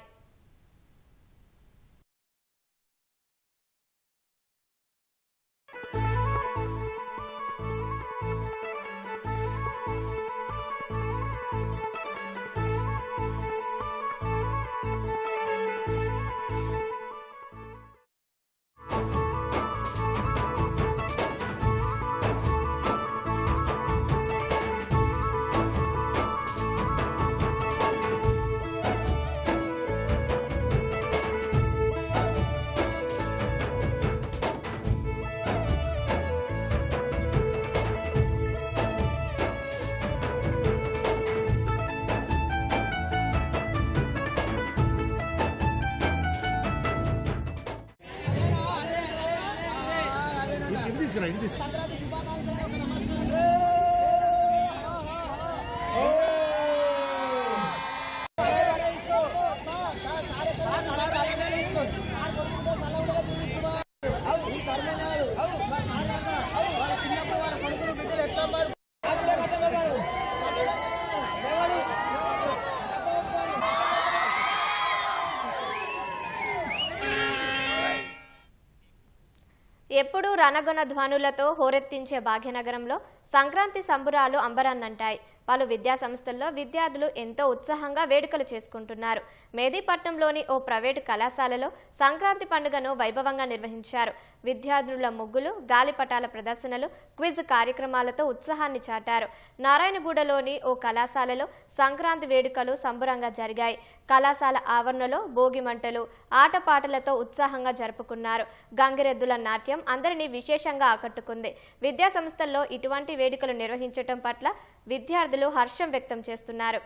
ఎప్పుడూ రణగొన ధ్వనులతో హోరెత్తించే భాగ్యనగరంలో సంక్రాంతి సంబురాలు అంబరాన్నంటాయి. పలు విద్యా సంస్థల్లో విద్యార్థులు ఎంతో ఉత్సాహంగా వేడుకలు చేసుకుంటున్నారు. మేదీపట్నంలోని ఓ ప్రైవేటు కళాశాలలో సంక్రాంతి పండుగను వైభవంగా నిర్వహించారు. విద్యార్థుల ముగ్గులు, గాలిపటాల ప్రదర్శనలు, క్విజ్ కార్యక్రమాలతో ఉత్సాహాన్ని చాటారు. నారాయణగూడలోని ఓ కళాశాలలో సంక్రాంతి వేడుకలు సంబరంగా జరిగాయి. కళాశాల ఆవరణలో భోగి మంటలు, ఆటపాటలతో ఉత్సాహంగా జరుపుకున్నారు. గంగిరెద్దుల నాట్యం అందరినీ విశేషంగా ఆకట్టుకుంది. విద్యా సంస్థల్లో ఇటువంటి వేడుకలు నిర్వహించడం పట్ల విద్యార్థులు హర్షం వ్యక్తం చేస్తున్నారు.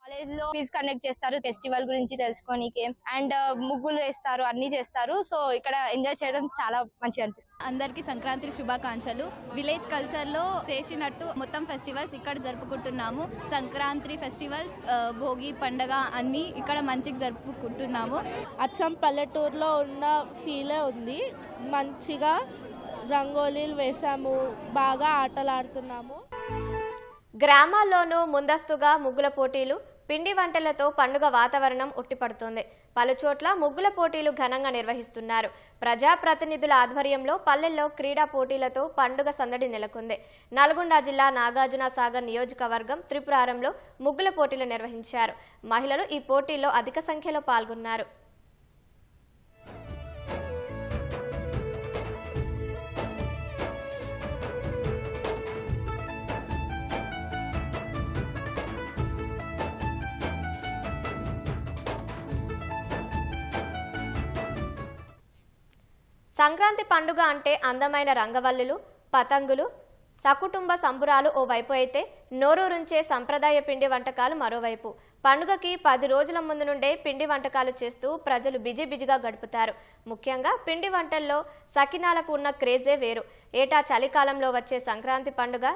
కాలేజ్లో క్విజ్ కండక్ట్ చేస్తారు, ఫెస్టివల్ గురించి తెలుసుకోనికి, అండ్ ముగ్గులు వేస్తారు, అన్ని చేస్తారు. సో ఇక్కడ ఎంజాయ్ చేయడం చాలా మంచిగా అనిపిస్తుంది. అందరికీ సంక్రాంతి శుభాకాంక్షలు. విలేజ్ కల్చర్లో చేసినట్టు మొత్తం ఫెస్టివల్స్ ఇక్కడ జరుపుకుంటున్నాము. సంక్రాంతి ఫెస్టివల్స్, భోగి పండగ అన్నీ ఇక్కడ మంచిగా జరుపుకుంటున్నాము. అచ్చం పల్లెటూరులో ఉన్న ఫీలే ఉంది. మంచిగా రంగోలీలు వేసాము, బాగా ఆటలాడుతున్నాము. గ్రామాల్లోనూ ముందస్తుగా ముగ్గుల పోటీలు, పిండి వంటలతో పండుగ వాతావరణం ఉట్టిపడుతోంది. పలుచోట్ల ముగ్గుల పోటీలు ఘనంగా నిర్వహిస్తున్నారు. ప్రజాప్రతినిధుల ఆధ్వర్యంలో పల్లెల్లో క్రీడా పోటీలతో పండుగ సందడి నెలకొంది. నల్గొండ జిల్లా నాగార్జున సాగర్ నియోజకవర్గం త్రిపురారంలో ముగ్గుల పోటీలు నిర్వహించారు. మహిళలు ఈ పోటీల్లో అధిక సంఖ్యలో పాల్గొన్నారు. సంక్రాంతి పండుగ అంటే అందమైన రంగవల్లులు, పతంగులు, సకుటుంబ సంబురాలు ఓవైపు అయితే నోరూరుంచే సంప్రదాయ పిండి వంటకాలు మరోవైపు. పండుగకి 10 రోజుల ముందు నుండే పిండి వంటకాలు చేస్తూ ప్రజలు బిజీగా గడుపుతారు. ముఖ్యంగా పిండి వంటల్లో సకినాలకు ఉన్న క్రేజే వేరు. ఏటా చలికాలంలో వచ్చే సంక్రాంతి పండుగ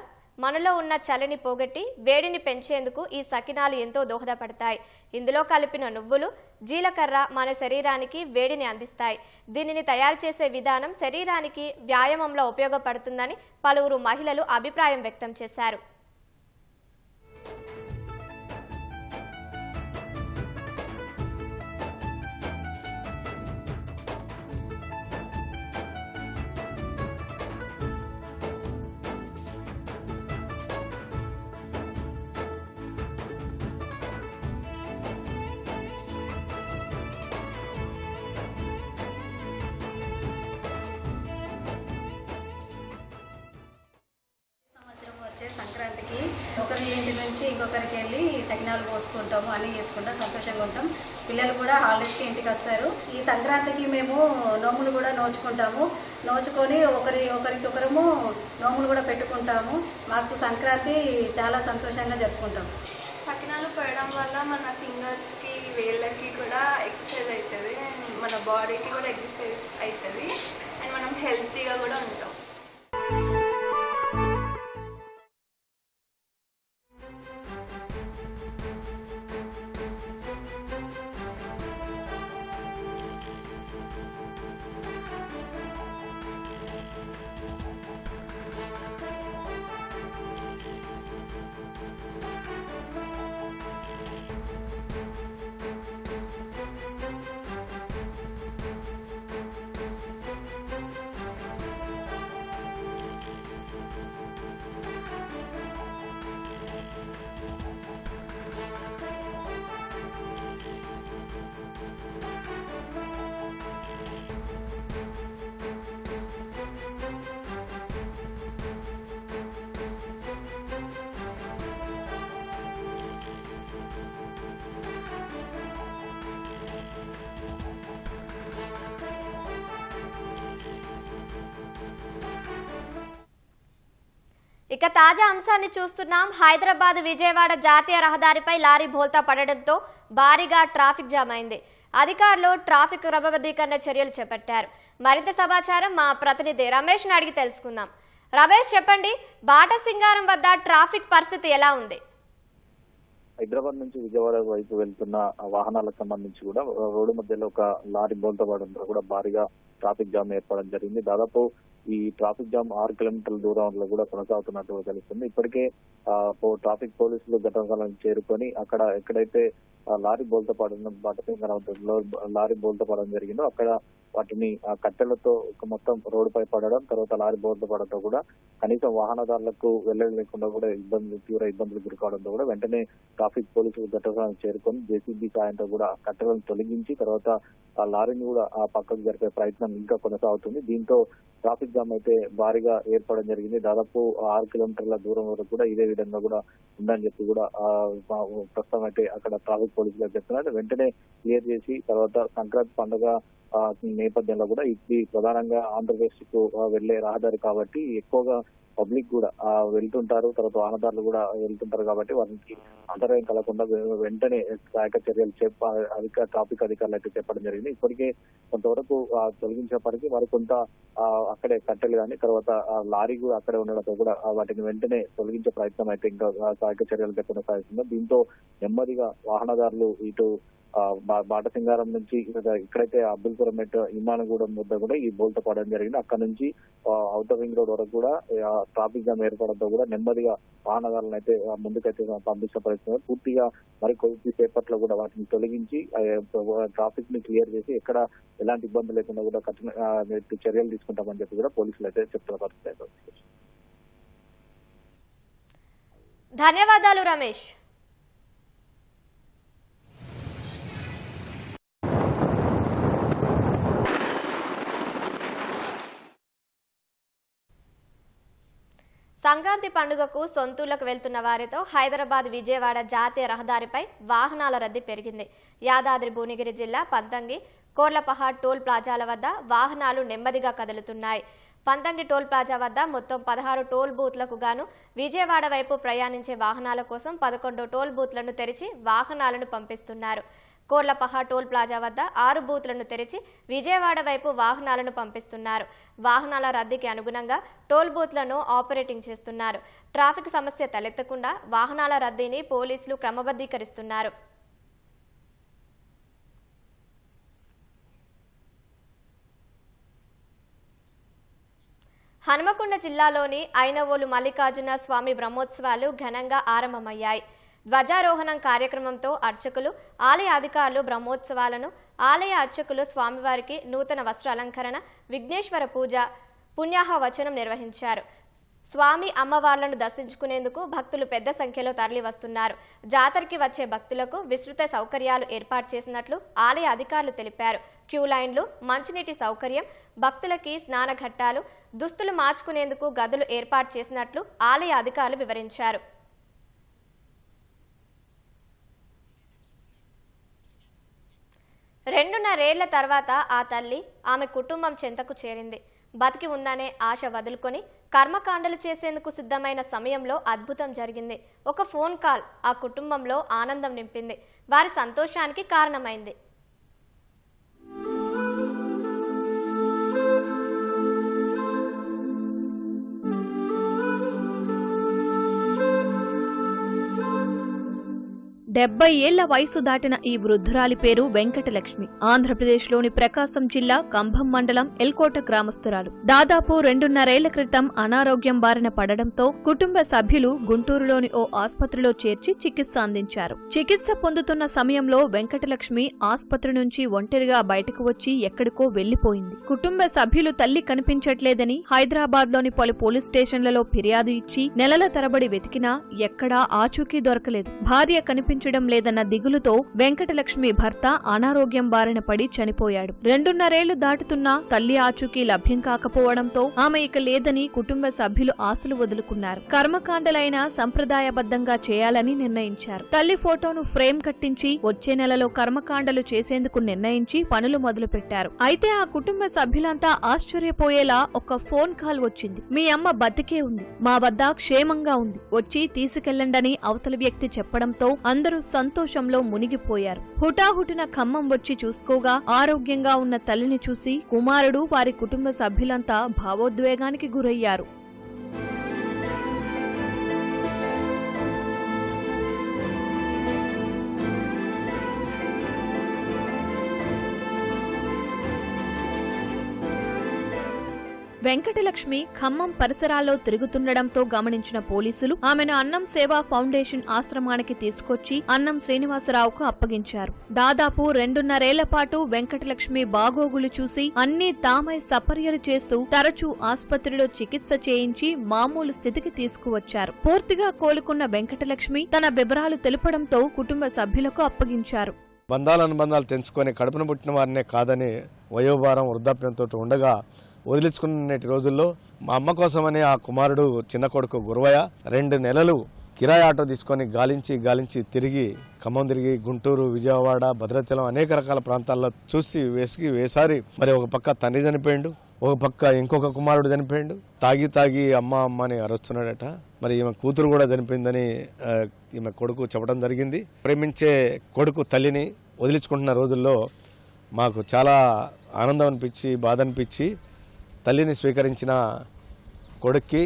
మనలో ఉన్న చలిని పోగొట్టి వేడిని పెంచేందుకు ఈ సకినాలు ఎంతో దోహదపడతాయి. ఇందులో కలిపిన నువ్వులు, జీలకర్ర మన శరీరానికి వేడిని అందిస్తాయి. దీనిని తయారు చేసే విధానం శరీరానికి వ్యాయామంలో ఉపయోగపడుతుందని పలువురు మహిళలు అభిప్రాయం వ్యక్తం చేశారు. సంక్రాంతికి ఒకరి ఇంటి నుంచి ఇంకొకరికి వెళ్ళి చకినాలు పోసుకుంటాము, అన్నీ చేసుకుంటాం, సంతోషంగా ఉంటాం. పిల్లలు కూడా హాలిడేస్కి ఇంటికి వస్తారు. ఈ సంక్రాంతికి మేము నోములు కూడా నోచుకుంటాము. నోచుకొని ఒకరికొకరము నోములు కూడా పెట్టుకుంటాము. మాకు సంక్రాంతి చాలా సంతోషంగా జరుపుకుంటాం. చకినాలు పోయడం వల్ల మన ఫింగర్స్కి, వేళ్ళకి కూడా ఎక్సర్సైజ్ అవుతుంది. మన బాడీకి కూడా ఎక్సర్సైజ్ అవుతుంది అండ్ మనం హెల్తీగా కూడా ఉంటాం. ఇక తాజా అంశాన్ని చూస్తున్నాం. హైదరాబాద్ విజయవాడ జాతీయ రహదారిపై లారీ బోల్తా పడడంతో భారీగా ట్రాఫిక్ జామ్ అయింది. అధికారులు ట్రాఫిక్ క్రమబద్ధీకరణ చర్యలు చేపట్టారు. మరింత సమాచారం మా ప్రతినిధి రమేష్ అడిగి తెలుసుకుందాం. రమేష్, చెప్పండి, బాటసింగారం వద్ద ట్రాఫిక్ పరిస్థితి ఎలా ఉంది? హైదరాబాద్ నుంచి విజయవాడ వైపు వెళ్తున్న వాహనాలకు సంబంధించి కూడా రోడ్డు మధ్యలో ఒక లారీ బోల్తా పడడంతో కూడా భారీగా ట్రాఫిక్ జామ్ ఏర్పడడం జరిగింది. దాదాపు ఈ ట్రాఫిక్ జామ్ 6 కిలోమీటర్ల దూరంలో కూడా కొనసాగుతున్నట్టు తెలుస్తుంది. ఇప్పటికే ట్రాఫిక్ పోలీసులు ఘటనాస్థలానికి చేరుకొని అక్కడ ఎక్కడైతే లారీ బోల్తా పడడం బాటసింగారంలో లారీ బోల్తా పడడం జరిగిందో అక్కడ వాటిని కట్టెలతో మొత్తం రోడ్డుపై పడడం, తర్వాత లారీ బోల్తా పడడంతో కూడా కనీసం వాహనదారులకు వెళ్ళలేకుండా కూడా తీవ్ర ఇబ్బందులు గురికావడంతో కూడా వెంటనే ట్రాఫిక్ పోలీసులు ఘటనాస్థలానికి చేరుకొని జేసీబీ సాయంతో కూడా కట్టెలను తొలగించి తర్వాత ఆ లారీని కూడా ఆ పక్కకు జరిపే ప్రయత్నం ఇంకా కొనసాగుతుంది. దీంతో ట్రాఫిక్ జామ్ అయితే భారీగా ఏర్పడడం జరిగింది. దాదాపు 6 కిలోమీటర్ల దూరం వరకు కూడా ఇదే విధంగా కూడా ఉందని చెప్పి కూడా ప్రస్తుతం అయితే అక్కడ ట్రాఫిక్ పోలీసులు చెప్తున్నారు. వెంటనే క్లియర్ చేసి తర్వాత సంక్రాంతి పండుగ నేపథ్యంలో కూడా ఇది ప్రధానంగా ఆంధ్రప్రదేశ్ కు వెళ్లే రహదారి కాబట్టి ఎక్కువగా పబ్లిక్ కూడా వెళ్తుంటారు, తర్వాత వాహనదారులు కూడా వెళ్తుంటారు కాబట్టి వారికి అంతరాయం కలగకుండా వెంటనే సహాయక చర్యలు ట్రాఫిక్ అధికారులు అయితే చెప్పడం జరిగింది. ఇప్పటికే కొంతవరకు తొలగించేపటికి మరి కొంత అక్కడే కట్టెలు కానీ తర్వాత లారీ కూడా అక్కడే ఉండడంతో కూడా వాటిని వెంటనే తొలగించే ప్రయత్నం అయితే ఇంకా సహాయక చర్యలు కొనసాగుతుంది. దీంతో నెమ్మదిగా వాహనదారులు ఇటు బాటసింగారం నుంచి ఇక్కడైతే అబ్దుల్పురం మెట్ విమానగూడెం వద్ద కూడా ఈ బోల్తా పడడం జరిగింది. అక్కడ నుంచి ఔటర్ రింగ్ రోడ్ వరకు కూడా ట్రాఫిక్ జామ్ ఏర్పడంతో కూడా నెమ్మదిగా వాహనదారులను అయితే ముందుకైతే పంపించే పరిస్థితి. పూర్తిగా మరి కొద్దిసేపట్లో కూడా వాటిని తొలగించి ట్రాఫిక్ ని క్లియర్ చేసి ఎక్కడ ఎలాంటి ఇబ్బంది లేకుండా కూడా కఠిన చర్యలు తీసుకుంటామని చెప్పి కూడా పోలీసులు అయితే చెప్తున్న పరిస్థితి. ధన్యవాదాలు రమేష్. సంక్రాంతి పండుగకు సొంతూళ్లకు వెళ్తున్న వారితో హైదరాబాద్ విజయవాడ జాతీయ రహదారిపై వాహనాల రద్దీ పెరిగింది. యాదాద్రి భువనగిరి జిల్లా పంతంగి కోర్లపహాడ్ టోల్ ప్లాజాల వద్ద వాహనాలు నెమ్మదిగా కదులుతున్నాయి. పంతంగి టోల్ ప్లాజా వద్ద మొత్తం 16 టోల్ బూత్లకు గాను విజయవాడ వైపు ప్రయాణించే వాహనాల కోసం 11 టోల్ బూత్లను తెరిచి వాహనాలను పంపిస్తున్నారు. కోర్లపహాడ్ టోల్ ప్లాజా వద్ద 6 బూత్లను తెరిచి విజయవాడ వైపు వాహనాలను పంపిస్తున్నారు. వాహనాల రద్దీకి అనుగుణంగా టోల్ బూత్లను ఆపరేటింగ్ చేస్తున్నారు. ట్రాఫిక్ సమస్య తలెత్తకుండా వాహనాల రద్దీని పోలీసులు క్రమబద్ధీకరిస్తున్నారు. హనుమకొండ జిల్లాలోని ఐనవోలు మల్లికార్జున స్వామి బ్రహ్మోత్సవాలు ఘనంగా ఆరంభమయ్యాయి. ధ్వజారోహణం కార్యక్రమంతో అర్చకులు, ఆలయ అధికారులు బ్రహ్మోత్సవాలను, ఆలయ అర్చకులు స్వామివారికి నూతన వస్త్ర అలంకరణ, విఘ్నేశ్వర పూజ, పుణ్యాహ వచనం నిర్వహించారు. స్వామి అమ్మవార్లను దర్శించుకునేందుకు భక్తులు పెద్ద సంఖ్యలో తరలి వస్తున్నారు. జాతరకి వచ్చే భక్తులకు విస్తృత సౌకర్యాలు ఏర్పాటు చేసినట్లు ఆలయ అధికారులు తెలిపారు. క్యూ లైన్లు, మంచినీటి సౌకర్యం, భక్తులకి స్నాన ఘట్టాలు, దుస్తులు మార్చుకునేందుకు గదులు ఏర్పాటు చేసినట్లు ఆలయ అధికారులు వివరించారు. రెండున్నరేళ్ల తర్వాత ఆ తల్లి ఆమె కుటుంబం చెంతకు చేరింది. బతికి ఉందనే ఆశ వదులుకొని కర్మకాండలు చేసేందుకు సిద్ధమైన సమయంలో అద్భుతం జరిగింది. ఒక ఫోన్ కాల్ ఆ కుటుంబంలో ఆనందం నింపింది. వారి సంతోషానికి కారణమైంది. 70 ఏళ్ల వయసు దాటిన ఈ వృద్ధురాలి పేరు వెంకటలక్ష్మి. ఆంధ్రప్రదేశ్లోని ప్రకాశం జిల్లా కంభం మండలం ఎల్కోట గ్రామస్తురాలు. దాదాపు 2.5 ఏళ్ల క్రితం అనారోగ్యం బారిన పడడంతో కుటుంబ సభ్యులు గుంటూరులోని ఓ ఆసుపత్రిలో చేర్చి చికిత్స అందించారు. చికిత్స పొందుతున్న సమయంలో వెంకటలక్ష్మి ఆసుపత్రి నుంచి ఒంటరిగా బయటకు వచ్చి ఎక్కడికో వెళ్లిపోయింది. కుటుంబ సభ్యులు తల్లి కనిపించట్లేదని హైదరాబాద్లోని పలు పోలీస్ స్టేషన్లలో ఫిర్యాదు ఇచ్చి నెలల తరబడి వెతికినా ఎక్కడా ఆచూకీ దొరకలేదు. భార్య కనిపించడం లేదన్న దిగులుతో వెంకటలక్ష్మి భర్త అనారోగ్యం బారిన పడి చనిపోయాడు. 2.5 ఏళ్లు దాటుతున్నా తల్లి ఆచూకీ లభ్యం కాకపోవడంతో ఆమె ఇక లేదని కుటుంబ సభ్యులు ఆశలు వదులుకున్నారు. కర్మకాండలైన సంప్రదాయబద్ధంగా చేయాలని నిర్ణయించారు. తల్లి ఫోటోను ఫ్రేమ్ కట్టించి వచ్చే నెలలో కర్మకాండలు చేసేందుకు నిర్ణయించి పనులు మొదలుపెట్టారు. అయితే ఆ కుటుంబ సభ్యులంతా ఆశ్చర్యపోయేలా ఒక ఫోన్ కాల్ వచ్చింది. మీ అమ్మ బతికే ఉంది, మా వద్ద క్షేమంగా ఉంది, వచ్చి తీసుకెళ్లండని అవతల వ్యక్తి చెప్పడంతో అందరూ సంతోషంలో మునిగిపోయారు. హుటాహుటిన ఖమ్మం వచ్చి చూసుకోగా ఆరోగ్యంగా ఉన్న తల్లిని చూసి కుమారుడు, వారి కుటుంబ సభ్యులంతా భావోద్వేగానికి గురయ్యారు. వెంకటలక్ష్మి ఖమ్మం పరిసరాల్లో తిరుగుతుండడంతో గమనించిన పోలీసులు ఆమెను అన్నం సేవా ఫౌండేషన్ ఆశ్రమానికి తీసుకొచ్చి అన్నం శ్రీనివాసరావుకు అప్పగించారు. దాదాపు 2.5 ఏళ్ల పాటు వెంకటలక్ష్మి బాగోగులు చూసి అన్నీ తామై సపర్యలు చేస్తూ తరచూ ఆసుపత్రిలో చికిత్స చేయించి మామూలు స్థితికి తీసుకువచ్చారు. పూర్తిగా కోలుకున్న వెంకటలక్ష్మి తన వివరాలు తెలుపడంతో కుటుంబ సభ్యులకు అప్పగించారు. బంధాలనుబంధాలు తెంచుకొని కడుపున పుట్టిన వారినే కాదని వయోభారం వృద్ధాప్యంతో ఉండగా వదిలించుకున్న రోజుల్లో మా అమ్మ కోసమని ఆ కుమారుడు చిన్న కొడుకు గురువయ్య 2 నెలలు కిరాయి ఆటో తీసుకొని గాలించి తిరిగి ఖమ్మం తిరిగి గుంటూరు, విజయవాడ, భద్రాచలం అనేక రకాల ప్రాంతాల్లో చూసి వేసారి మరి ఒక పక్క తండ్రి చనిపోయిండు, ఒక పక్క ఇంకొక కుమారుడు చనిపోయిండు. తాగి అమ్మ అని అరుస్తున్నాడట. మరి ఈమె కూతురు కూడా చనిపోయిందని ఈమె కొడుకు చెప్పడం జరిగింది. ప్రేమించే కొడుకు తల్లిని వదిలించుకుంటున్న రోజుల్లో మాకు చాలా ఆనందం అనిపించి బాధ అనిపించి తల్లిని స్వీకరించిన కొడుక్కి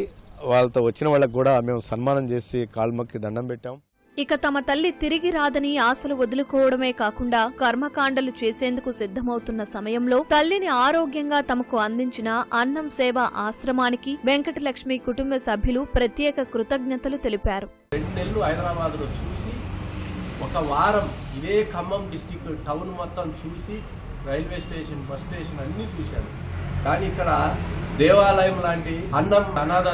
వాళ్ళతో వచ్చిన వాళ్ళకి కూడా మేము సన్మానం చేసి కాళ్ళమొక్కి దండం పెట్టాం. ఇక తమ తల్లి తిరిగి రాదని ఆశలు వదులుకోవడమే కాకుండా కర్మకాండలు చేసేందుకు సిద్ధమవుతున్న సమయంలో తల్లిని ఆరోగ్యంగా తమకు అందించిన అన్నం సేవ ఆశ్రమానికి వెంకటలక్ష్మి కుటుంబ సభ్యులు ప్రత్యేక కృతజ్ఞతలు తెలిపారు. 2 నెలలు హైదరాబాద్లో చూసి, ఒక వారం ఇదే ఖమ్మం డిస్టిక్ టౌన్ మొత్తం చూసి, రైల్వే స్టేషన్, బస్ స్టేషన్ అన్నీ చూశాను. కానీ ఇక్కడ దేవాలయం లాంటి అనాథ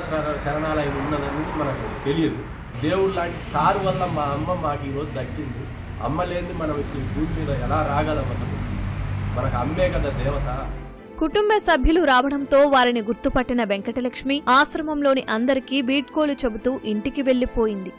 శరణాలయం ఉన్నదని మనకు తెలియదు. దేవుడు లాంటి సార్ వల్ల మా అమ్మ మాకు ఈరోజు దక్కింది. అమ్మ లేని మనం ఈ భూమి మీద ఎలా రాగలం? అసలు మనకు అమ్మే కదా దేవత. కుటుంబ సభ్యులు రావడంతో వారిని గుర్తుపట్టిన వెంకటలక్ష్మి ఆశ్రమంలోని అందరికీ వీడ్కోలు చెబుతూ ఇంటికి వెళ్లిపోయింది.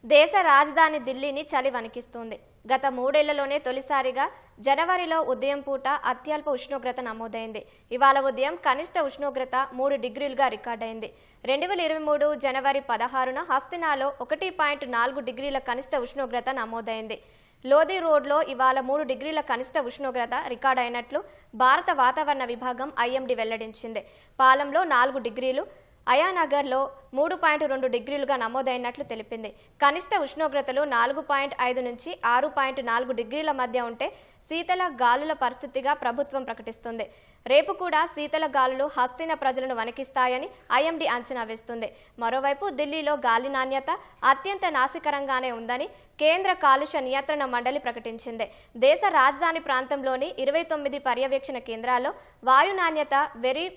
దేశ రాజధాని ఢిల్లీని చలి వణికిస్తుంది. గత 3 ఏళ్లలోనే తొలిసారిగా జనవరిలో ఉదయం పూట అత్యల్ప ఉష్ణోగ్రత నమోదైంది. ఇవాళ ఉదయం కనిష్ట ఉష్ణోగ్రత 3 డిగ్రీలుగా రికార్డైంది. 2023 జనవరి 16న హస్తినాలో 1.4 డిగ్రీల కనిష్ట ఉష్ణోగ్రత నమోదైంది. లోధి రోడ్లో ఇవాళ 3 డిగ్రీల కనిష్ట ఉష్ణోగ్రత రికార్డైనట్లు భారత వాతావరణ విభాగం IMD వెల్లడించింది. పాలంలో 4 డిగ్రీలు, అయానగర్లో 3.2 డిగ్రీలుగా నమోదైనట్లు తెలిపింది. కనిష్ట ఉష్ణోగ్రతలు 4.5 నుంచి 6.4 డిగ్రీల మధ్య ఉంటే శీతల గాలుల పరిస్థితిగా ప్రభుత్వం ప్రకటిస్తుంది. రేపు కూడా శీతల గాలులు హస్తిన ప్రజలను వణికిస్తాయని IMD అంచనా వేస్తుంది. మరోవైపు ఢిల్లీలో గాలి నాణ్యత అత్యంత నాసికరంగానే ఉందని కేంద్ర కాలుష్య నియంత్రణ మండలి ప్రకటించింది. దేశ రాజధాని ప్రాంతంలోని 29 పర్యవేక్షణ కేంద్రాల్లో వాయు నాణ్యత వెరీ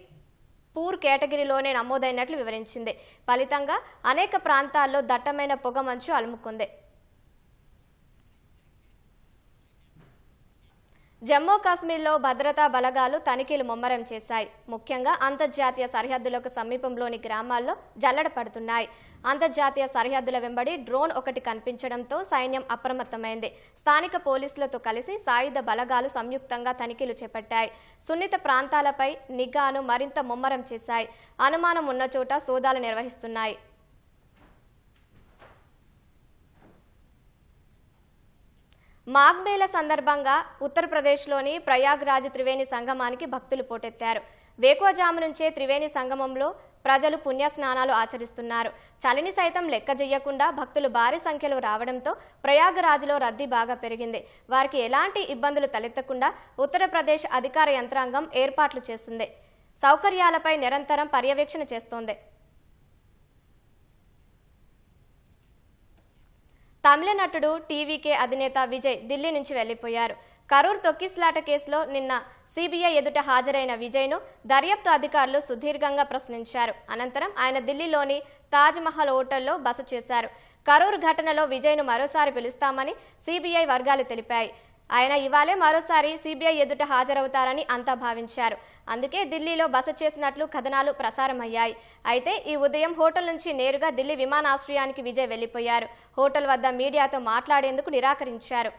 పూర్ కేటగిరీలోనే నమోదైనట్లు వివరించింది. ఫలితంగా అనేక ప్రాంతాల్లో దట్టమైన పొగమంచు అలుముకుంది. జమ్మూ కాశ్మీర్లో భద్రతా బలగాలు తనిఖీలు ముమ్మరం చేశాయి. ముఖ్యంగా అంతర్జాతీయ సరిహద్దులకు సమీపంలోని గ్రామాల్లో జల్లెడ పడుతున్నాయి. అంతర్జాతీయ సరిహద్దుల వెంబడి డ్రోన్ ఒకటి కనిపించడంతో సైన్యం అప్రమత్తమైంది. స్థానిక పోలీసులతో కలిసి సాయుధ బలగాలు సంయుక్తంగా తనిఖీలు చేపట్టాయి. సున్నిత ప్రాంతాలపై నిఘాను మరింత ముమ్మరం చేశాయి. అనుమానం ఉన్న చోట సోదాలు నిర్వహిస్తున్నాయి. మాఘ్మేళ సందర్భంగా ఉత్తరప్రదేశ్లోని ప్రయాగ్రాజ్ త్రివేణి సంగమానికి భక్తులు పోటెత్తారు. వేకువజాము నుంచే త్రివేణి సంగమంలో ప్రజలు పుణ్యస్నానాలు ఆచరిస్తున్నారు. చలిని సైతం లెక్క చేయకుండా భక్తులు భారీ సంఖ్యలో రావడంతో ప్రయాగరాజ్లో రద్దీ బాగా పెరిగింది. వారికి ఎలాంటి ఇబ్బందులు తలెత్తకుండా ఉత్తరప్రదేశ్ అధికార యంత్రాంగం ఏర్పాట్లు చేసింది. సౌకర్యాలపై నిరంతరం పర్యవేక్షణ చేస్తోంది. తమిళ నటుడు టీవీకే అధినేత విజయ్ ఢిల్లీ నుంచి వెళ్లిపోయారు. కరూర్ తొక్కిస్లాట కేసులో నిన్న సిబిఐ ఎదుట హాజరైన విజయ్ను దర్యాప్తు అధికారులు సుదీర్ఘంగా ప్రశ్నించారు. అనంతరం ఆయన ఢిల్లీలోని తాజ్ మహల్ హోటల్లో బస చేశారు. కరూర్ ఘటనలో విజయ్ను మరోసారి పిలుస్తామని సిబిఐ వర్గాలు తెలిపాయి. ఆయన ఇవాళే మరోసారి సిబిఐ ఎదుట హాజరవుతారని అంతా భావించారు. అందుకే ఢిల్లీలో బస చేసినట్లు కథనాలు ప్రసారమయ్యాయి. అయితే ఈ ఉదయం హోటల్ నుంచి నేరుగా ఢిల్లీ విమానాశ్రయానికి విజయ్ వెళ్లిపోయారు. హోటల్ వద్ద మీడియాతో మాట్లాడేందుకు నిరాకరించారు.